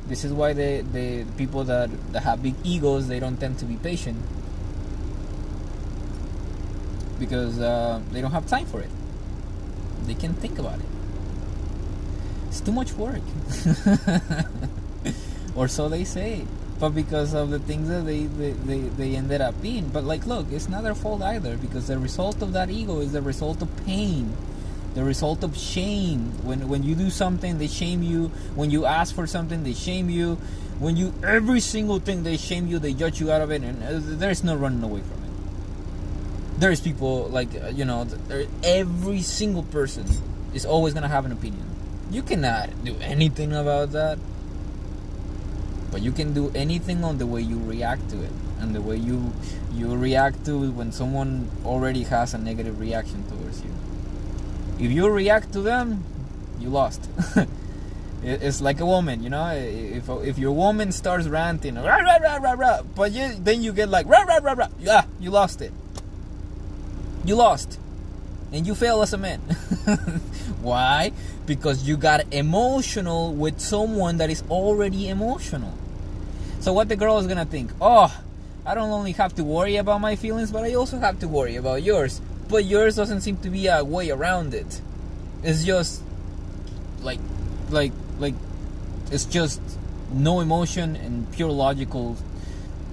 B: This is why the people that have big egos, they don't tend to be patient. Because they don't have time for it. They can't think about it. It's too much work. Or so they say. But because of the things that they ended up being. But look, it's not their fault either. Because the result of that ego is the result of pain. the result of shame. When you do something, they shame you. When you ask for something, they shame you. When you, every single thing, they shame you, they judge you out of it, and there's no running away from it. There's people like, every single person is always gonna have an opinion. You cannot do anything about that, but you can do anything on the way you react to it, and the way you react to when someone already has a negative reaction towards you. If you react to them, you lost. It's like a woman, if your woman starts ranting, rah, rah, rah, rah, rah, but then you get like rah, rah, rah, rah, yeah, you lost it. You lost, and you fail as a man. Why? Because you got emotional with someone that is already emotional. So what the girl is gonna think? Oh, I don't only have to worry about my feelings, but I also have to worry about yours. But yours doesn't seem to be a way around it. It's just like it's just no emotion and pure logical,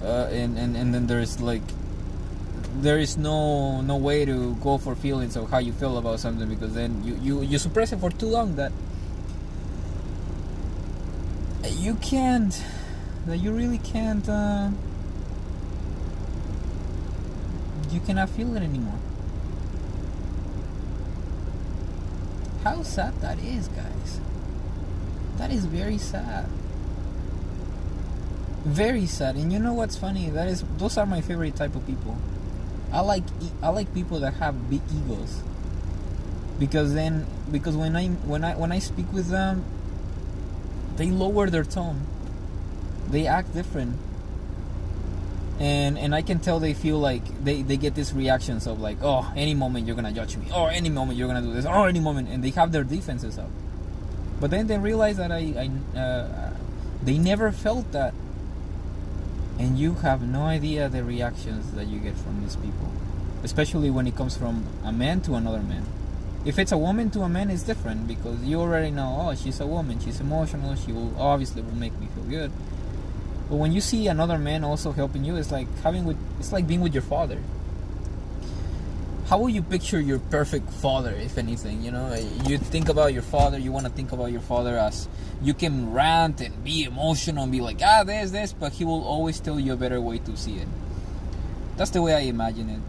B: and then there is no way to go for feelings of how you feel about something, because then you suppress it for too long that you really can't, you cannot feel it anymore. How sad that is, guys. That is very sad. Very sad. And you know what's funny? Those are my favorite type of people. I like people that have big egos. Because when I speak with them, they lower their tone. They act different. And I can tell they feel like they get these reactions of like, oh, any moment you're gonna judge me, or any moment you're gonna do this, or any moment, and they have their defenses up. But then they realize that they never felt that, and you have no idea the reactions that you get from these people, especially when it comes from a man to another man. If it's a woman to a man, it's different, because you already know, oh, she's a woman, she's emotional, she will make me feel good. But when you see another man also helping you, it's like being with your father. How will you picture your perfect father, if anything? You think about your father, you want to think about your father as you can rant and be emotional and be like, this, but he will always tell you a better way to see it. That's the way I imagine it.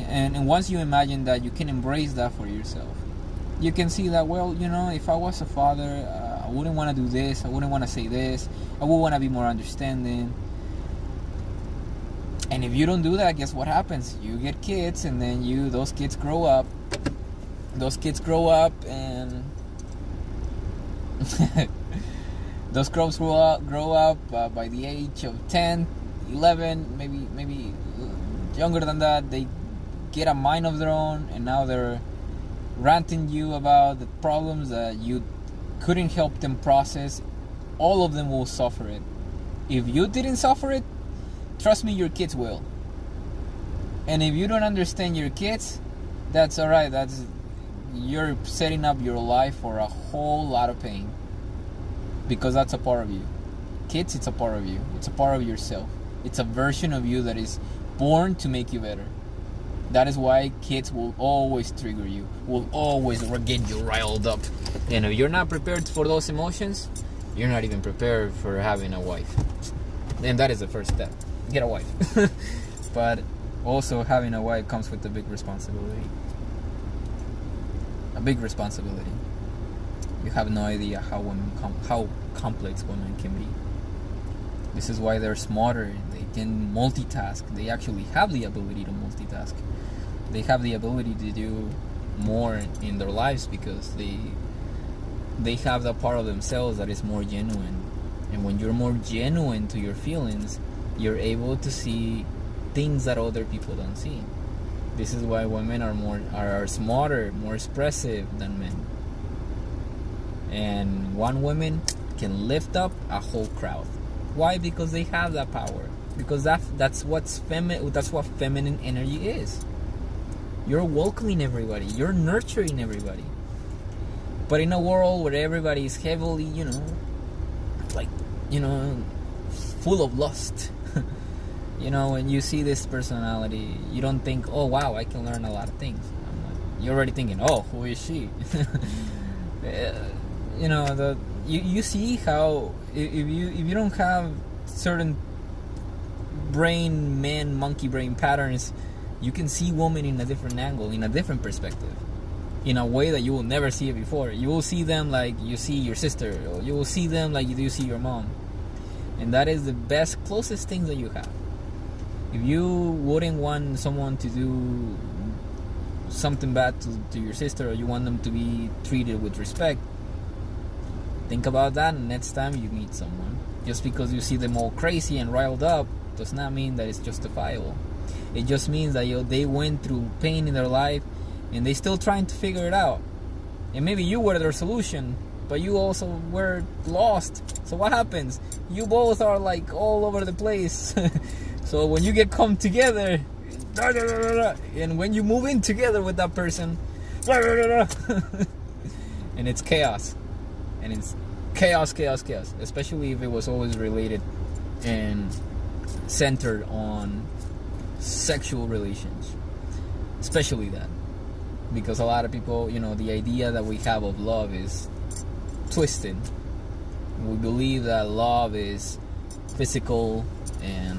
B: And once you imagine that, you can embrace that for yourself. You can see that, well, if I was a father, I wouldn't want to do this, I wouldn't want to say this, I would want to be more understanding. And if you don't do that, guess what happens? You get kids, and then those kids grow up, and those kids grow up by the age of 10, 11, maybe younger than that. They get a mind of their own, and now they're ranting you about the problems that you couldn't help them process. All of them will suffer it. If you didn't suffer it, trust me, your kids will. And if you don't understand your kids, that's alright. You're setting up your life for a whole lot of pain, because that's a part of you. Kids, it's a part of you. It's a part of yourself. It's a version of you that is born to make you better. That is why kids will always trigger you, will always get you riled up. And if you're not prepared for those emotions, you're not even prepared for having a wife. And that is the first step. Get a wife. But also, having a wife comes with a big responsibility. A big responsibility. You have no idea how complex women can be. This is why they're smarter. They can multitask. They actually have the ability to multitask. They have the ability to do more in their lives, because they have that part of themselves that is more genuine. And when you're more genuine to your feelings, you're able to see things that other people don't see. This is why women are smarter, more expressive than men. And one woman can lift up a whole crowd. Why? Because they have that power. Because that's what feminine energy is. You're welcoming everybody. You're nurturing everybody. But in a world where everybody is heavily, full of lust, when you see this personality, you don't think, oh wow, I can learn a lot of things. you're already thinking, oh, who is she? You know, you see how if you don't have certain monkey brain patterns, you can see women in a different angle, in a different perspective, in a way that you will never see it before. You will see them like you see your sister, or you will see them like you see your mom, and that is the best, closest thing that you have. If you wouldn't want someone to do something bad to your sister, or you want them to be treated with respect, think about that next time you meet someone. Just because you see them all crazy and riled up does not mean that it's justifiable. It just means that they went through pain in their life and they still trying to figure it out. And maybe you were their solution, but you also were lost. So what happens? You both are like all over the place. So when you get come together, and when you move in together with that person, and it's chaos. And it's chaos. Especially if it was always related and centered on sexual relations. Especially that. Because a lot of people, the idea that we have of love is twisted. We believe that love is physical and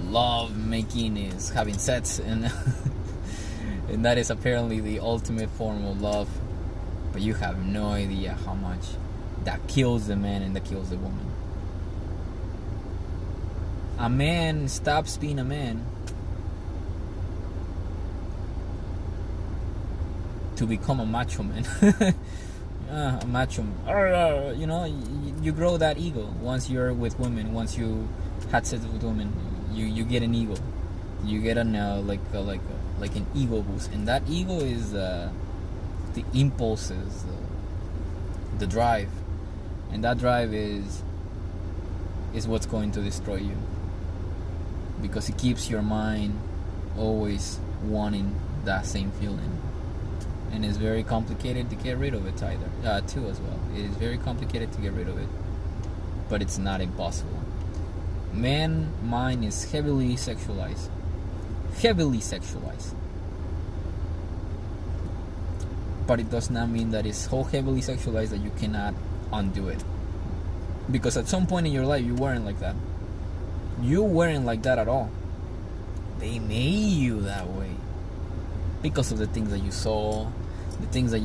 B: love making is having sex, and and that is apparently the ultimate form of love. But you have no idea how much that kills the man and that kills the woman. A man stops being a man to become a macho man. A macho man. You grow that ego once you're with women. Once you had sex with women, you get an ego. You get like an ego boost, and that ego is the impulses, the drive, and that drive is what's going to destroy you, because it keeps your mind always wanting that same feeling. And it's very complicated to get rid of it too as well. It is very complicated to get rid of it, but it's not impossible. Man mind is heavily sexualized, but it does not mean that it's so heavily sexualized that you cannot undo it. Because at some point in your life you weren't like that. You weren't like that at all. They made you that way because of the things that you saw, in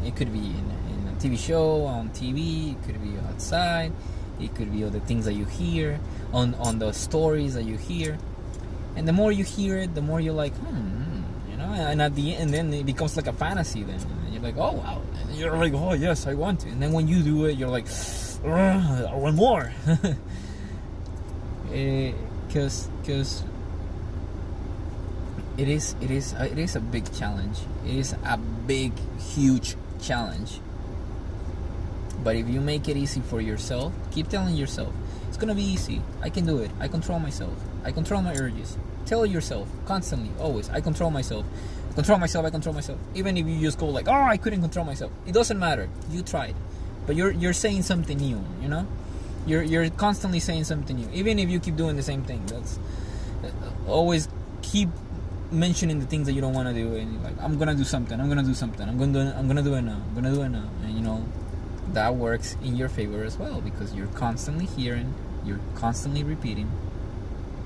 B: it could be in a TV show, on TV, it could be outside, it could be all the things that you hear, on the stories that you hear. And the more you hear it, the more you're like, and at the end, then it becomes like a fantasy then. And you're like, oh wow. And you're like, oh yes, I want to. And then when you do it, you're like, I want more. Because it is a big challenge. It is a big, huge challenge. But if you make it easy for yourself, keep telling yourself, it's gonna be easy. I can do it. I control myself. I control my urges. Tell yourself constantly, always, I control myself. I control myself. Even if you just go like, oh, I couldn't control myself. It doesn't matter. You tried. But you're saying something new, You're constantly saying something new. Even if you keep doing the same thing. That's always keep mentioning the things that you don't want to do, and you're like, I'm gonna do something. I'm gonna do it now. And that works in your favor as well, because you're constantly hearing, you're constantly repeating,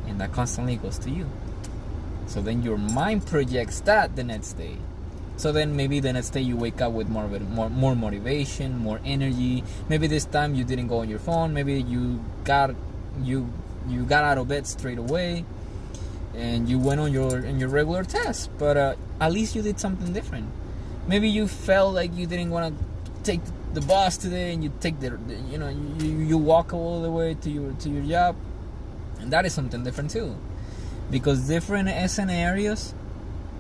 B: and that constantly goes to you. So then your mind projects that the next day. So then maybe the next day you wake up with more motivation, more energy. Maybe this time you didn't go on your phone. Maybe you got out of bed straight away, and you went on your regular test. But at least you did something different. Maybe you felt like you didn't want to take the bus today, and you take you walk all the way to your job, and that is something different too, because different scenarios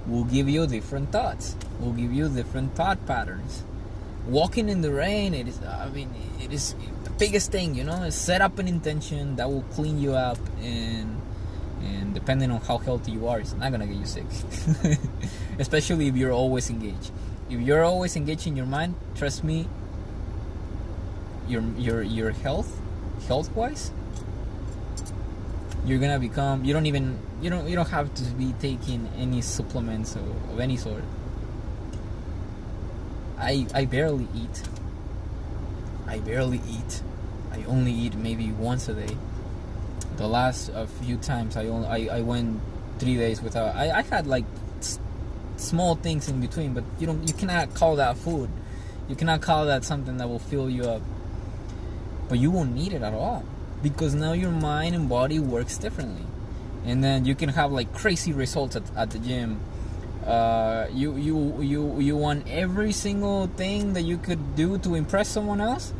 B: will give you different thoughts, will give you different thought patterns. Walking in the rain, it is the biggest thing, is set up an intention that will clean you up, and depending on how healthy you are, it's not gonna get you sick. Especially if you're always engaged. If you're always engaged in your mind, trust me, your health-wise, you're gonna become. You don't have to be taking any supplements of any sort. I barely eat. I barely eat. I only eat maybe once a day. The last few times I went 3 days without. I had like small things in between, but you cannot call that food. You cannot call that something that will fill you up. But you won't need it at all, because now your mind and body works differently, and then you can have like crazy results at the gym. You want every single thing that you could do to impress someone else.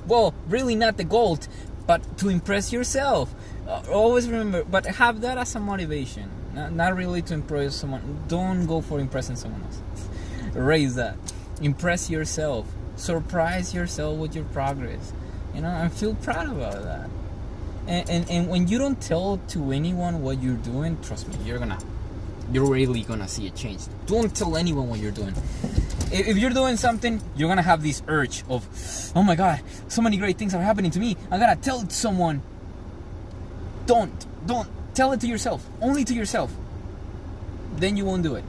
B: Well, really not the goal, but to impress yourself. Always remember, but have that as a motivation, not really to impress someone. Don't go for impressing someone else. Raise that. Impress yourself. Surprise yourself with your progress. I feel proud about that. And when you don't tell to anyone what you're doing, trust me, you're really gonna see a change. Don't tell anyone what you're doing. If you're doing something, you're gonna have this urge of, oh my god, so many great things are happening to me, I gotta tell it to someone. Don't tell it to yourself, only to yourself. Then you won't do it.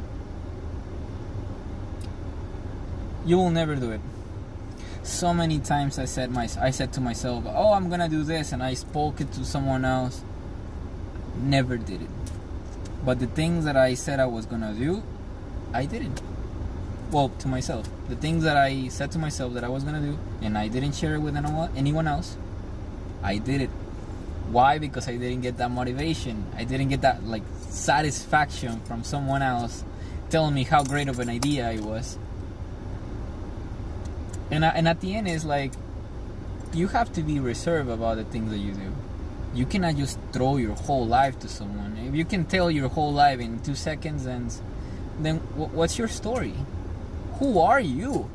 B: You will never do it. So many times I said to myself, oh, I'm gonna do this, and I spoke it to someone else. Never did it. But the things that I said I was gonna do, I didn't. Well, to myself. The things that I said to myself that I was gonna do, and I didn't share it with anyone else, I did it. Why? Because I didn't get that motivation. I didn't get that like satisfaction from someone else telling me how great of an idea it was. And at the end, it's like, you have to be reserved about the things that you do. You cannot just throw your whole life to someone. If you can tell your whole life in 2 seconds, then what's your story? Who are you?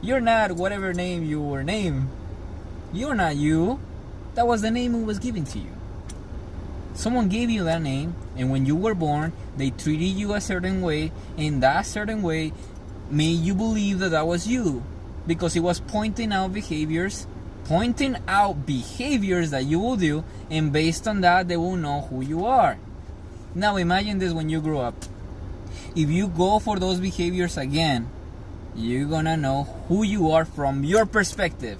B: You're not whatever name you were named. You're not you. That was the name that was given to you. Someone gave you that name, and when you were born, they treated you a certain way, and that certain way made you believe that was you, because it was pointing out behaviors that you will do, and based on that they will know who you are. Now imagine this: when you grow up, if you go for those behaviors again, you're gonna know who you are from your perspective,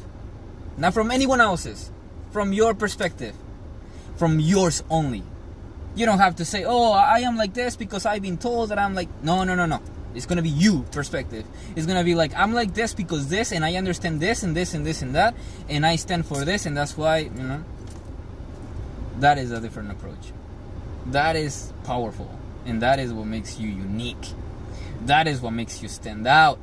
B: not from anyone else's, from your perspective, from yours only. You don't have to say, oh, I am like this because I've been told that I'm like. No. It's gonna be you perspective. It's gonna be like, I'm like this because this, and I understand this and this and this and that, and I stand for this, and that's why, that is a different approach. That is powerful, and that is what makes you unique. That is what makes you stand out.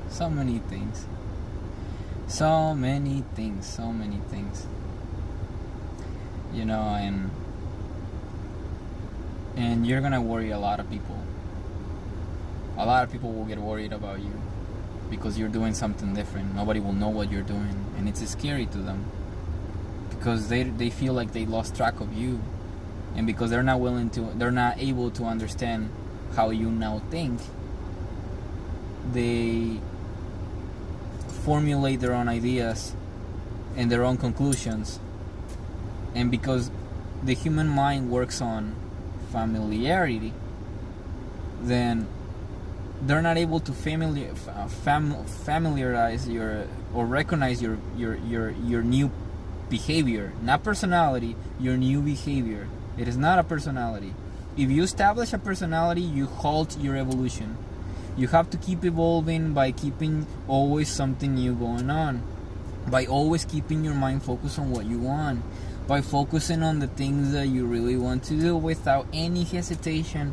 B: So many things. So many things. And you're gonna worry a lot of people. A lot of people will get worried about you because you're doing something different. Nobody will know what you're doing, and it's scary to them because they feel like they lost track of you, and because they're not able to understand how you now think, they formulate their own ideas and their own conclusions. And because the human mind works on familiarity, then they're not able to familiarize or recognize your new behavior. Not personality, your new behavior. It is not a personality. If you establish a personality, you halt your evolution. You have to keep evolving by keeping always something new going on, by always keeping your mind focused on what you want, by focusing on the things that you really want to do without any hesitation.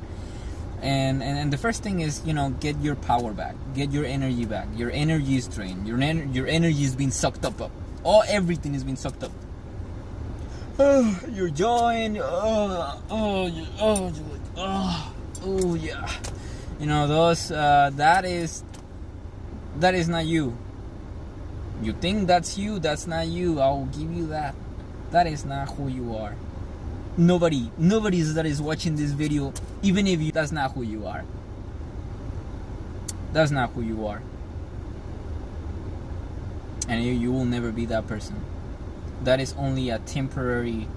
B: And the first thing is, get your power back, get your energy back. Your energy is drained. Your energy is being sucked up. Everything is being sucked up. You're jawing. Yeah. Those that is not you. You think that's you, that's not you. I'll give you that. That is not who you are. Nobody that is watching this video, even if you, that's not who you are. That's not who you are. and you will never be that person. That is only a temporary,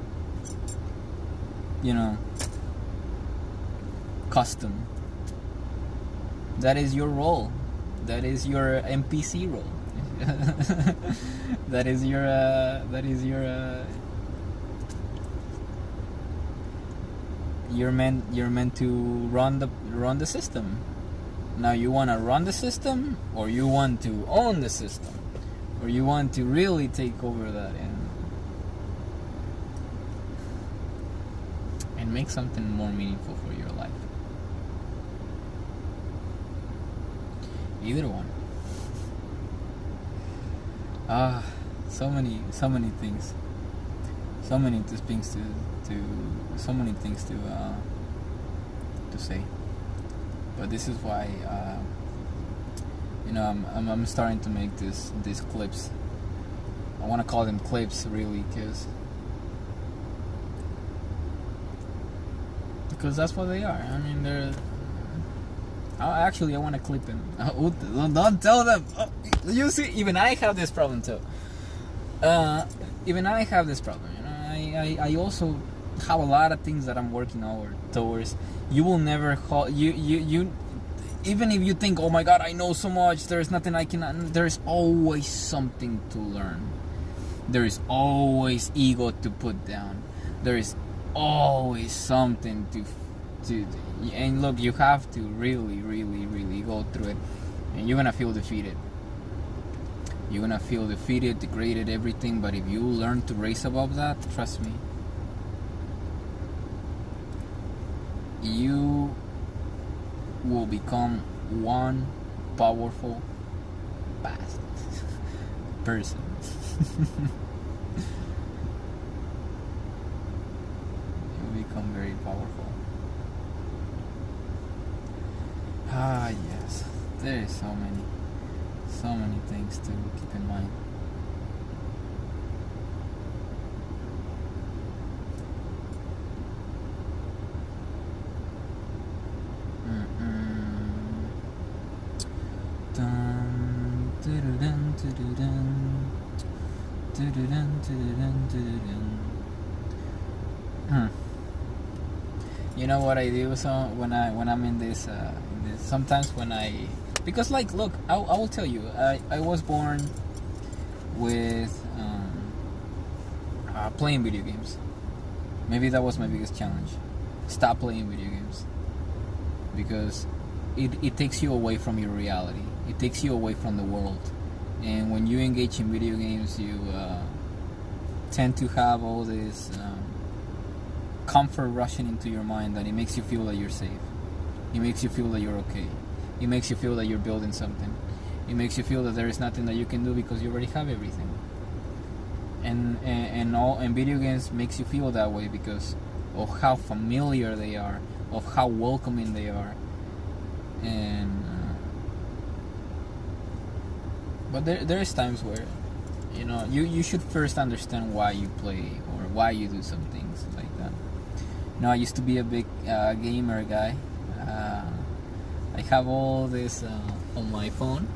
B: custom. That is your role. That is your NPC role. that is your you're meant to run the system. Now you want to run the system, or you want to own the system, or you want to really take over that and make something more meaningful for your life. Either one. So many things. So many things so many things to say. But this is why I'm starting to make these clips. I want to call them clips, really, because that's what they are. I mean, they're. Actually, I want to clip them. Don't tell them. You see, even I have this problem too. Even I have this problem. I also have a lot of things that I'm working towards. You will never call you. Even if you think, oh my God, I know so much. There's nothing I cannot. There's always something to learn. There is always ego to put down. There is always something to. And look, you have to really, really, really go through it, and you're gonna feel defeated. You're gonna feel defeated, degraded, everything. But if you learn to raise above that, trust me, you will become one powerful person. You'll become very powerful. Yes, there is so many things to keep in mind. You know what I do? So when I'm in this sometimes because look, I will tell you, I was born with playing video games. Maybe that was my biggest challenge. Stop playing video games, because it takes you away from your reality. It takes you away from the world. And when you engage in video games, you tend to have all this comfort rushing into your mind, that it makes you feel that you're safe. It makes you feel that you're okay. It makes you feel that you're building something. It makes you feel that there is nothing that you can do because you already have everything. And video games makes you feel that way because of how familiar they are, of how welcoming they are. And but there's times where you should first understand why you play or why you do some things like that. I used to be a big gamer guy. I have all this on my phone.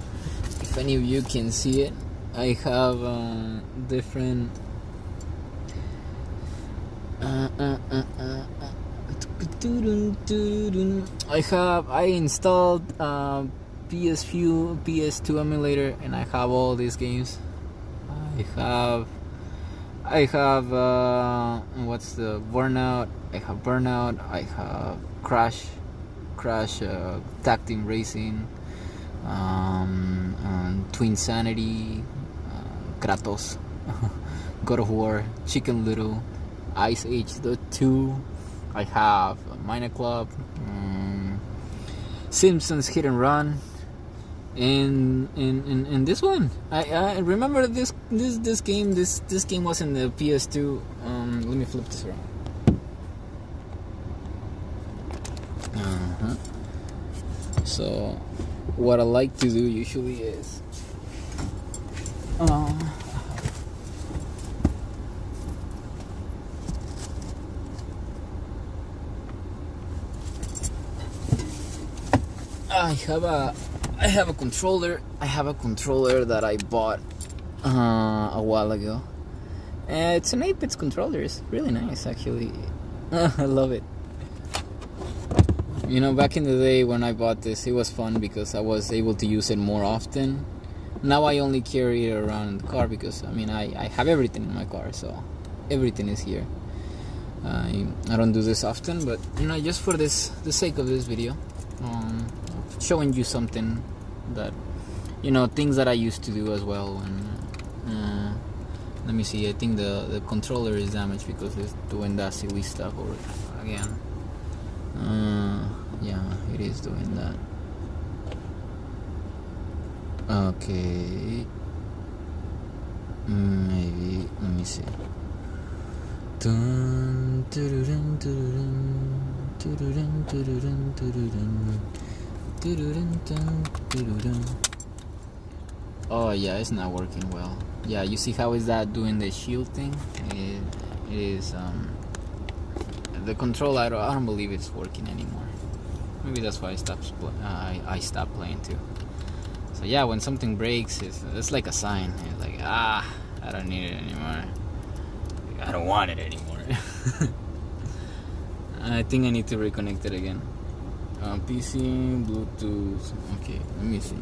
B: If any of you can see it, I have different I installed PS2 emulator, and I have all these games. I have what's the Burnout? I have Burnout. I have Crash Tag Team Racing, Twin Sanity, Kratos, God of War, Chicken Little, Ice Age 2. I have Minor Club, Simpsons Hit and Run, and this one. I remember this game. This game was in the PS2. Let me flip this around. So what I like to do usually is I have a controller. I have a controller that I bought a while ago. It's an 8-bit controller. It's really nice, actually. I love it. You know, back in the day when I bought this, it was fun because I was able to use it more often. Now I only carry it around in the car because, I mean, I have everything in my car, so everything is here. I don't do this often, but, you know, just for the sake of this video, showing you something that, you know, things that I used to do as well. And let me see, I think the controller is damaged because it's doing that silly stuff over again. Yeah, it is doing that. Okay, maybe, let me see. Dun, dun, dun, dun, dun, dun, dun, dun, dun. Oh yeah, it's not working well. Yeah, you see how is that doing the shield thing? It is the control. I don't believe it's working anymore. Maybe that's why I stopped playing too. So yeah, when something breaks, it's like a sign. It's like, I don't need it anymore. I don't want it anymore. I think I need to reconnect it again. PC, Bluetooth. Okay, let me see.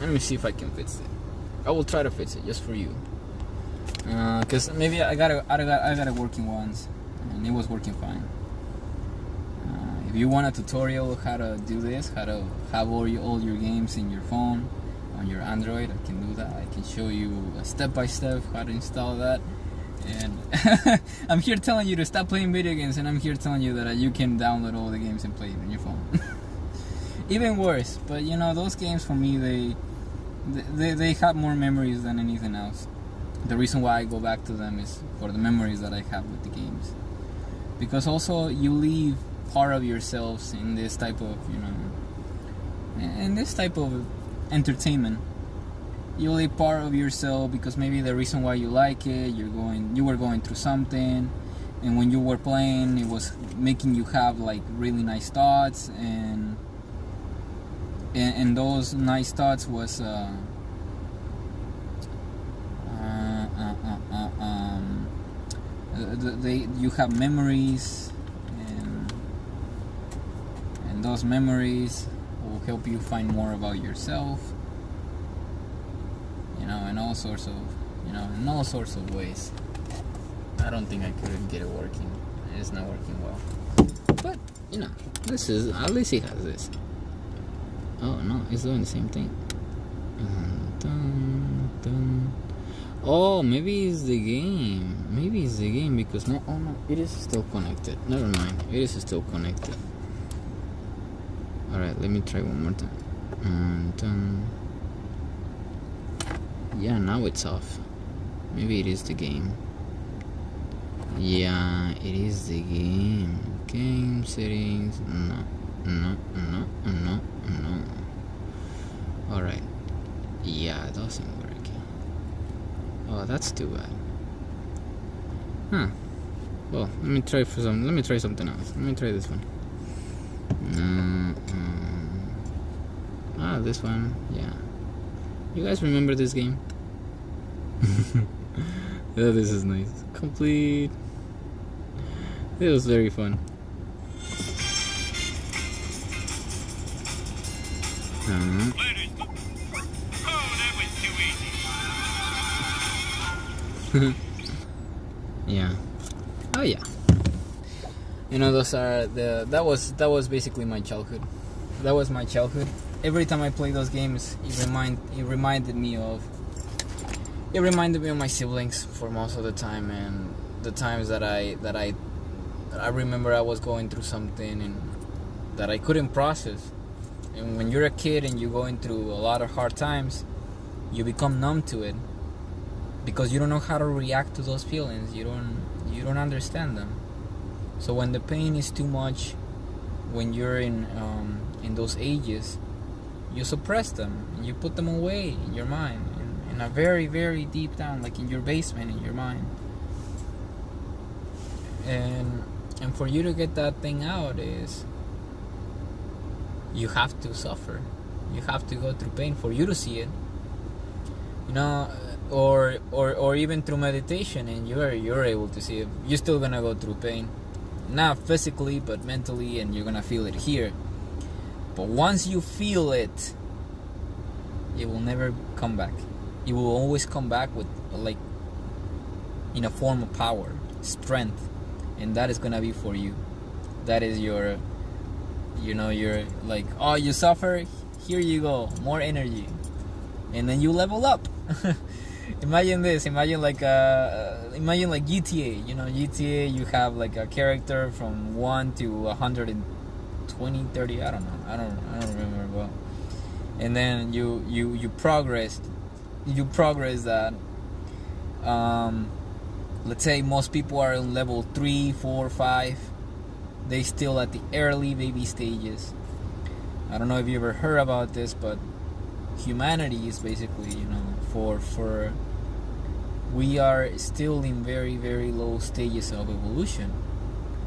B: Let me see if I can fix it. I will try to fix it just for you. Cause maybe I got it working once, and it was working fine. If you want a tutorial how to do this, how to have all your games in your phone, on your Android, I can do that. I can show you step by step how to install that. And I'm here telling you to stop playing video games, and I'm here telling you that you can download all the games and play it on your phone. Even worse, but you know, those games for me, they have more memories than anything else. The reason why I go back to them is for the memories that I have with the games. Because also you leave part of yourselves in this type of, you know, in this type of entertainment. You leave part of yourself because maybe the reason why you like it, you were going through something, and when you were playing, it was making you have like really nice thoughts, and those nice thoughts was you have memories, and those memories will help you find more about yourself, you know, in all sorts of ways. I don't think I could get it working. It's not working well, but you know, this is, at least it has this. Oh no, it's doing the same thing. Dun, dun. Oh, maybe it's the game. Maybe it's the game because no. Oh no, it is still connected. Never mind, it is still connected. All right, let me try one more time. Dun. Yeah, now it's off. Maybe it is the game. Yeah, it is the game. Game settings. No. Alright. Yeah, it doesn't work. Oh, that's too bad. Huh. Well, let me try something else. Let me try this one. This one. Yeah. You guys remember this game? Yeah, this is nice. Complete. It was very fun. Yeah. Oh yeah. You know, those are that was basically my childhood. That was my childhood. Every time I play those games, it reminded me of my siblings for most of the time, and the times that I remember I was going through something and that I couldn't process. And when you're a kid and you're going through a lot of hard times, you become numb to it because you don't know how to react to those feelings. You don't understand them. So when the pain is too much, when you're in those ages, you suppress them and you put them away in your mind, in a very, very deep down, like in your basement in your mind. And for you to get that thing out is you have to suffer. You have to go through pain for you to see it. You know, or even through meditation, and you're able to see it. You're still gonna go through pain, not physically but mentally, and you're gonna feel it here. But once you feel it, it will never come back. It will always come back with, like, in a form of power, strength, and that is gonna be for you. That is your, you're like, oh, you suffer, here you go, more energy, and then you level up. Imagine this. Imagine like GTA. GTA. You have like a character from 1 to 120, 30. I don't know. I don't remember well. And then you progress. You progress that. Let's say most people are on level 3, 4, 5. They still at the early baby stages. I don't know if you ever heard about this, but humanity is basically, for we are still in very, very low stages of evolution.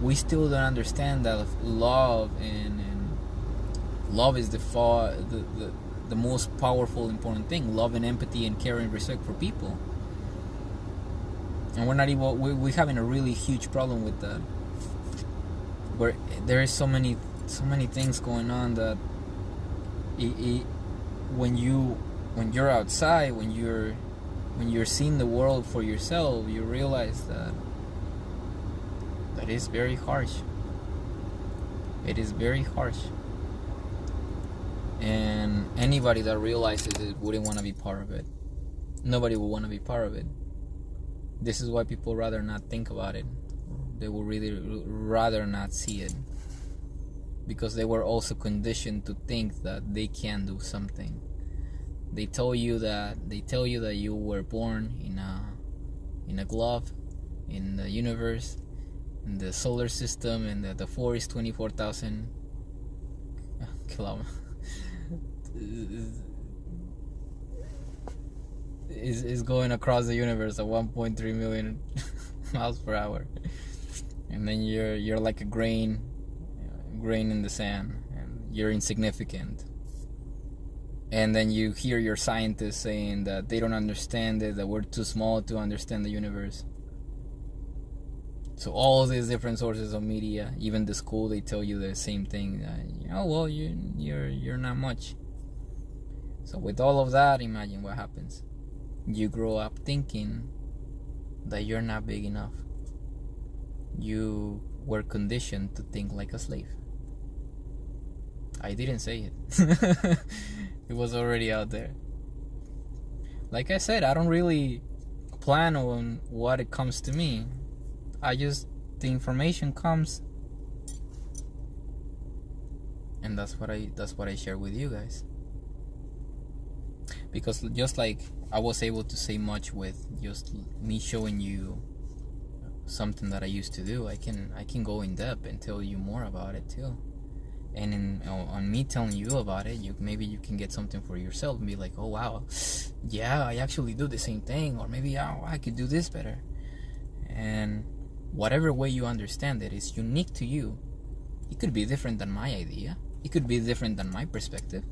B: We still don't understand that love and love is the most powerful, important thing. Love and empathy and care and respect for people. And we're not even, we're having a really huge problem with that. Where there is so many things going on that when you're outside, when you're seeing the world for yourself, you realize that is very harsh. It is very harsh. And anybody that realizes it wouldn't want to be part of it. Nobody would want to be part of it. This is why people rather not think about it. They would really rather not see it. Because they were also conditioned to think that they can do something. They tell you that you were born in a glove, in the universe, in the solar system, and that the force is 24,000 kilometers. Is going across the universe at 1.3 million miles per hour, and then you're like a grain in the sand, and you're insignificant. And then you hear your scientists saying that they don't understand it, that we're too small to understand the universe. So all these different sources of media, even the school, they tell you the same thing. Well, you're not much. So with all of that, imagine what happens. You grow up thinking that you're not big enough. You were conditioned to think like a slave. I didn't say it. It was already out there. Like I said, I don't really plan on what it comes to me. The information comes, and that's what I share with you guys. Because just like I was able to say much with just me showing you something that I used to do, I can go in depth and tell you more about it too. And on me telling you about it, maybe you can get something for yourself and be like, oh wow, yeah, I actually do the same thing, or maybe I could do this better. And whatever way you understand it is unique to you. It could be different than my idea. It could be different than my perspective.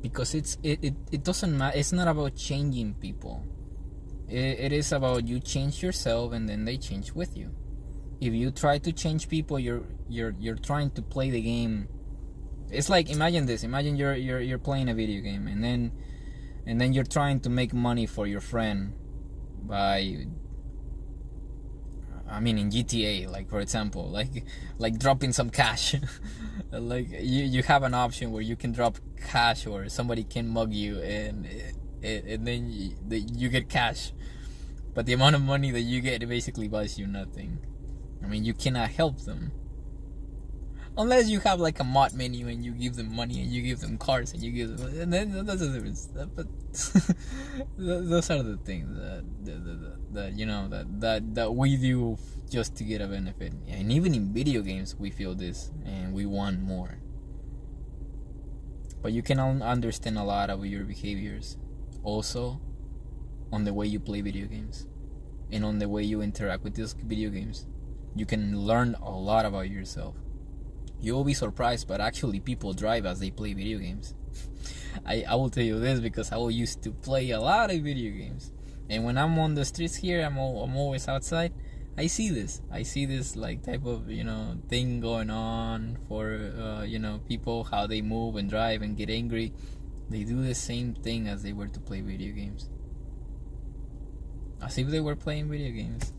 B: Because it doesn't matter. It's not about changing people. It is about you change yourself, and then they change with you. If you try to change people, you're trying to play the game. It's like, imagine this. Imagine you're playing a video game, and then you're trying to make money for your friend by, in GTA, like, for example, like dropping some cash. Like you have an option where you can drop cash, or somebody can mug you, and then you get cash. But the amount of money that you get, it basically buys you nothing. You cannot help them. Unless you have like a mod menu and you give them money and you give them cars and you give them, and then that's the difference. But those are the things that we do just to get a benefit. And even in video games, we feel this and we want more. But you can understand a lot of your behaviors also on the way you play video games and on the way you interact with these video games. You can learn a lot about yourself. You will be surprised, but actually people drive as they play video games. I will tell you this because I used to play a lot of video games, and when I'm on the streets here, I'm always outside. I see this like type of thing going on for people, how they move and drive and get angry. They do the same thing as they were to play video games, as if they were playing video games.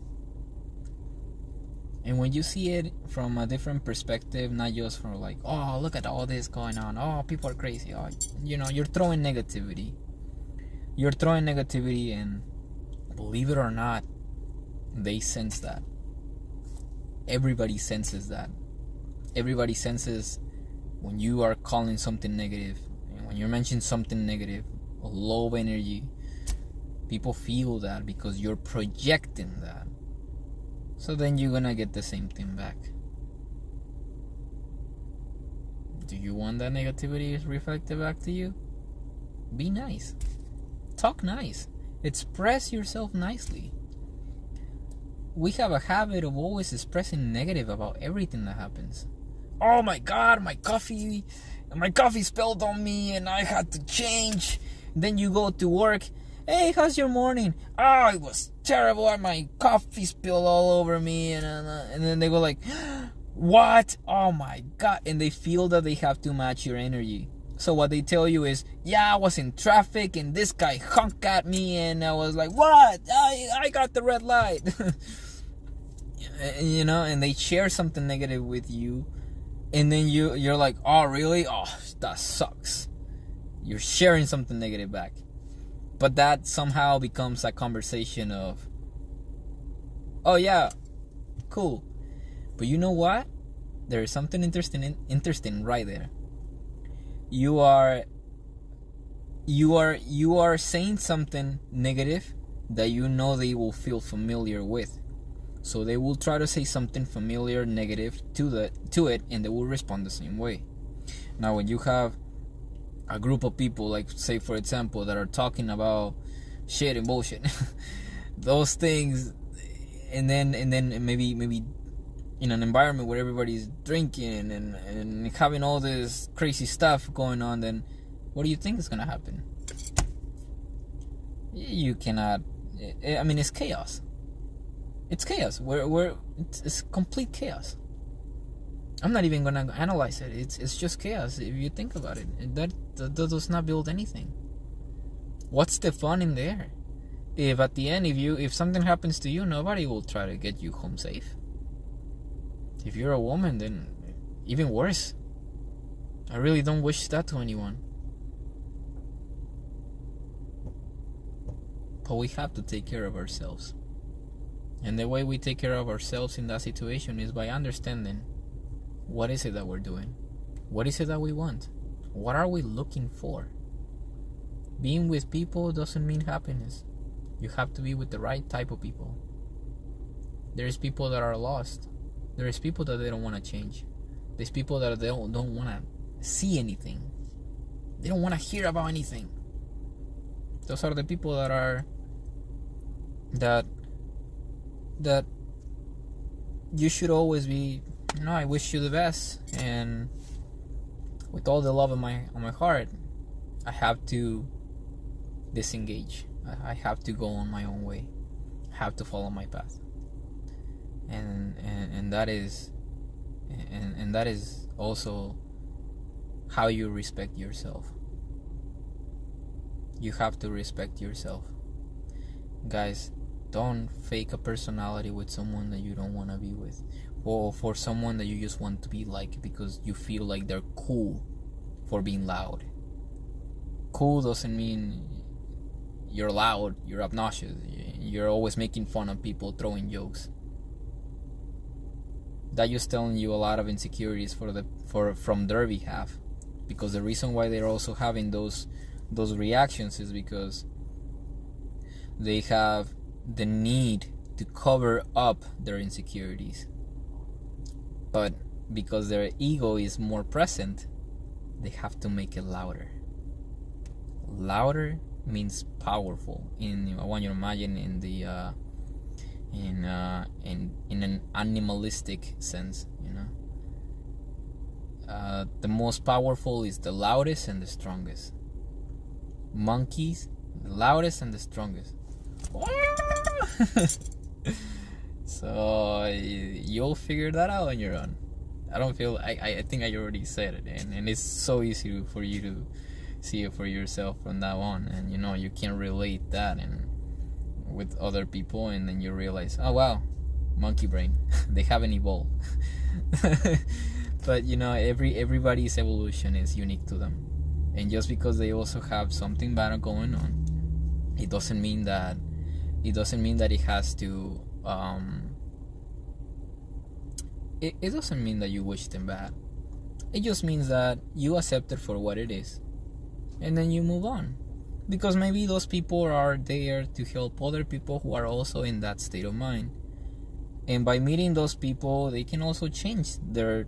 B: And when you see it from a different perspective, not just from like, oh, look at all this going on, oh, people are crazy, oh, you're throwing negativity. And believe it or not, they sense that. Everybody senses that. Everybody senses when you are calling something negative, and when you're mentioning something negative, low energy. People feel that because you're projecting that. So then you're gonna get the same thing back. Do you want that negativity reflected back to you? Be nice. Talk nice. Express yourself nicely. We have a habit of always expressing negative about everything that happens. Oh my God, my coffee spilled on me and I had to change. Then you go to work. Hey, how's your morning? Oh, it was terrible. My coffee spilled all over me. And then they go like, what? Oh my God. And they feel that they have to match your energy. So what they tell you is, yeah, I was in traffic and this guy honked at me and I was like, what? I got the red light. And they share something negative with you. And then you're like, oh, really? Oh, that sucks. You're sharing something negative back. But that somehow becomes a conversation of, oh yeah, cool. But you know what? There is something interesting right there. You are saying something negative that you know they will feel familiar with. So they will try to say something familiar, negative to it, and they will respond the same way. Now, when you have a group of people, like say for example, that are talking about shit and bullshit, those things, and then maybe in an environment where everybody's drinking and having all this crazy stuff going on, then what do you think is gonna happen? You cannot. I mean, it's chaos. It's chaos. It's complete chaos. I'm not even gonna analyze it. It's just chaos if you think about it. That does not build anything. What's the fun in there? If at the end, if something happens to you, nobody will try to get you home safe. If you're a woman, then even worse. I really don't wish that to anyone. But we have to take care of ourselves. And the way we take care of ourselves in that situation is by understanding what is it that we're doing? What is it that we want? What are we looking for? Being with people doesn't mean happiness. You have to be with the right type of people. There's people that are lost. There's people that they don't want to change. There's people that they don't want to see anything. They don't want to hear about anything. Those are the people that you should always be, I wish you the best, and with all the love on my heart, I have to disengage. I have to go on my own way. I have to follow my path. And that is also how you respect yourself. You have to respect yourself. Guys, don't fake a personality with someone that you don't want to be with, or for someone that you just want to be like because you feel like they're cool for being loud. Cool doesn't mean you're loud, you're obnoxious, you're always making fun of people, throwing jokes. That just telling you a lot of insecurities from their behalf, because the reason why they're also having those reactions is because they have the need to cover up their insecurities. But because their ego is more present, they have to make it louder. Louder means powerful. I want you to imagine in an animalistic sense, The most powerful is the loudest and the strongest. Monkeys, the loudest and the strongest. So you'll figure that out on your own. I think I already said it, and it's so easy for you to see it for yourself from now on, and you can relate that and with other people, and then you realize, oh wow, monkey brain. They haven't evolved. But everybody's evolution is unique to them, and just because they also have something bad going on, it doesn't mean that it has to it doesn't mean that you wish them bad. It just means that you accept it for what it is, and then you move on, because maybe those people are there to help other people who are also in that state of mind, and by meeting those people they can also change their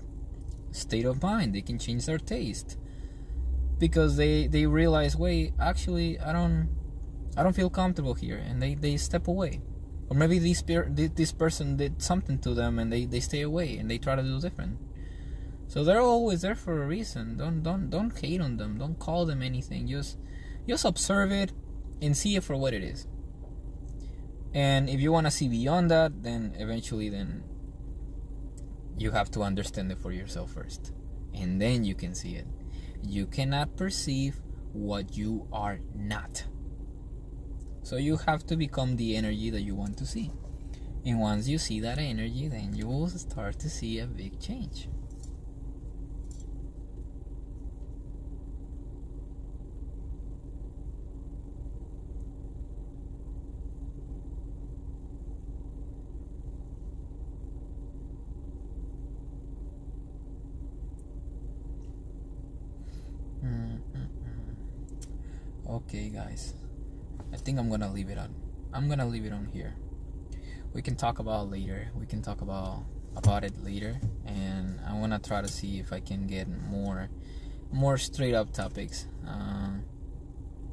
B: state of mind. They can change their taste, because they realize, wait, actually I don't feel comfortable here, and they step away. Or maybe this person did something to them and they stay away and they try to do different. So they're always there for a reason. Don't hate on them. Don't call them anything. Just observe it and see it for what it is. And if you want to see beyond that, then eventually you have to understand it for yourself first, and then you can see it. You cannot perceive what you are not. So you have to become the energy that you want to see. And once you see that energy, then you will start to see a big change. Okay, guys. I think I'm gonna leave it on here. We can talk about it later. And I wanna try to see if I can get more straight up topics.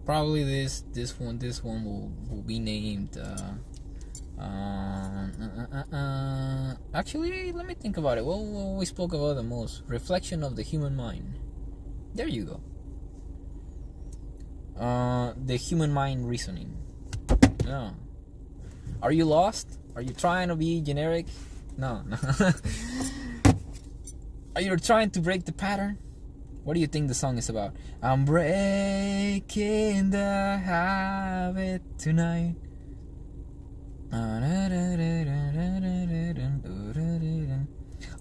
B: Probably this one will be named actually, let me think about it. What we spoke about the most: reflection of the human mind. There you go. The human mind reasoning. No. Are you lost? Are you trying to be generic? No. Are you trying to break the pattern? What do you think the song is about? I'm breaking the habit tonight.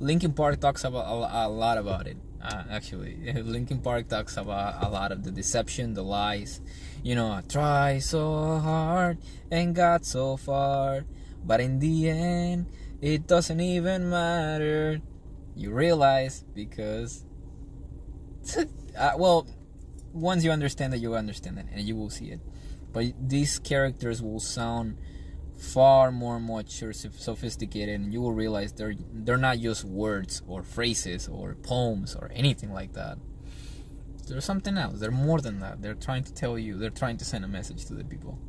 B: Linkin Park talks about a lot about it. Actually, Linkin Park talks about a lot of the deception, the lies. I try so hard and got so far, but in the end, it doesn't even matter. You realize, because once you understand that, you understand it, and you will see it. But these characters will sound far more mature, sophisticated, and you will realize they're not just words or phrases or poems or anything like that. There's something else. They're more than that. They're trying to tell you. They're trying to send a message to the people.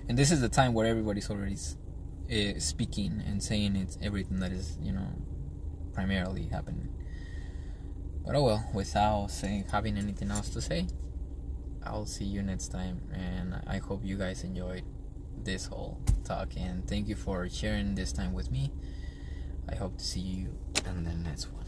B: And this is the time where everybody's already speaking and saying it's everything that is, primarily happening. But oh well, without having anything else to say, I'll see you next time, and I hope you guys enjoyed this whole talk, and thank you for sharing this time with me. I hope to see you in the next one.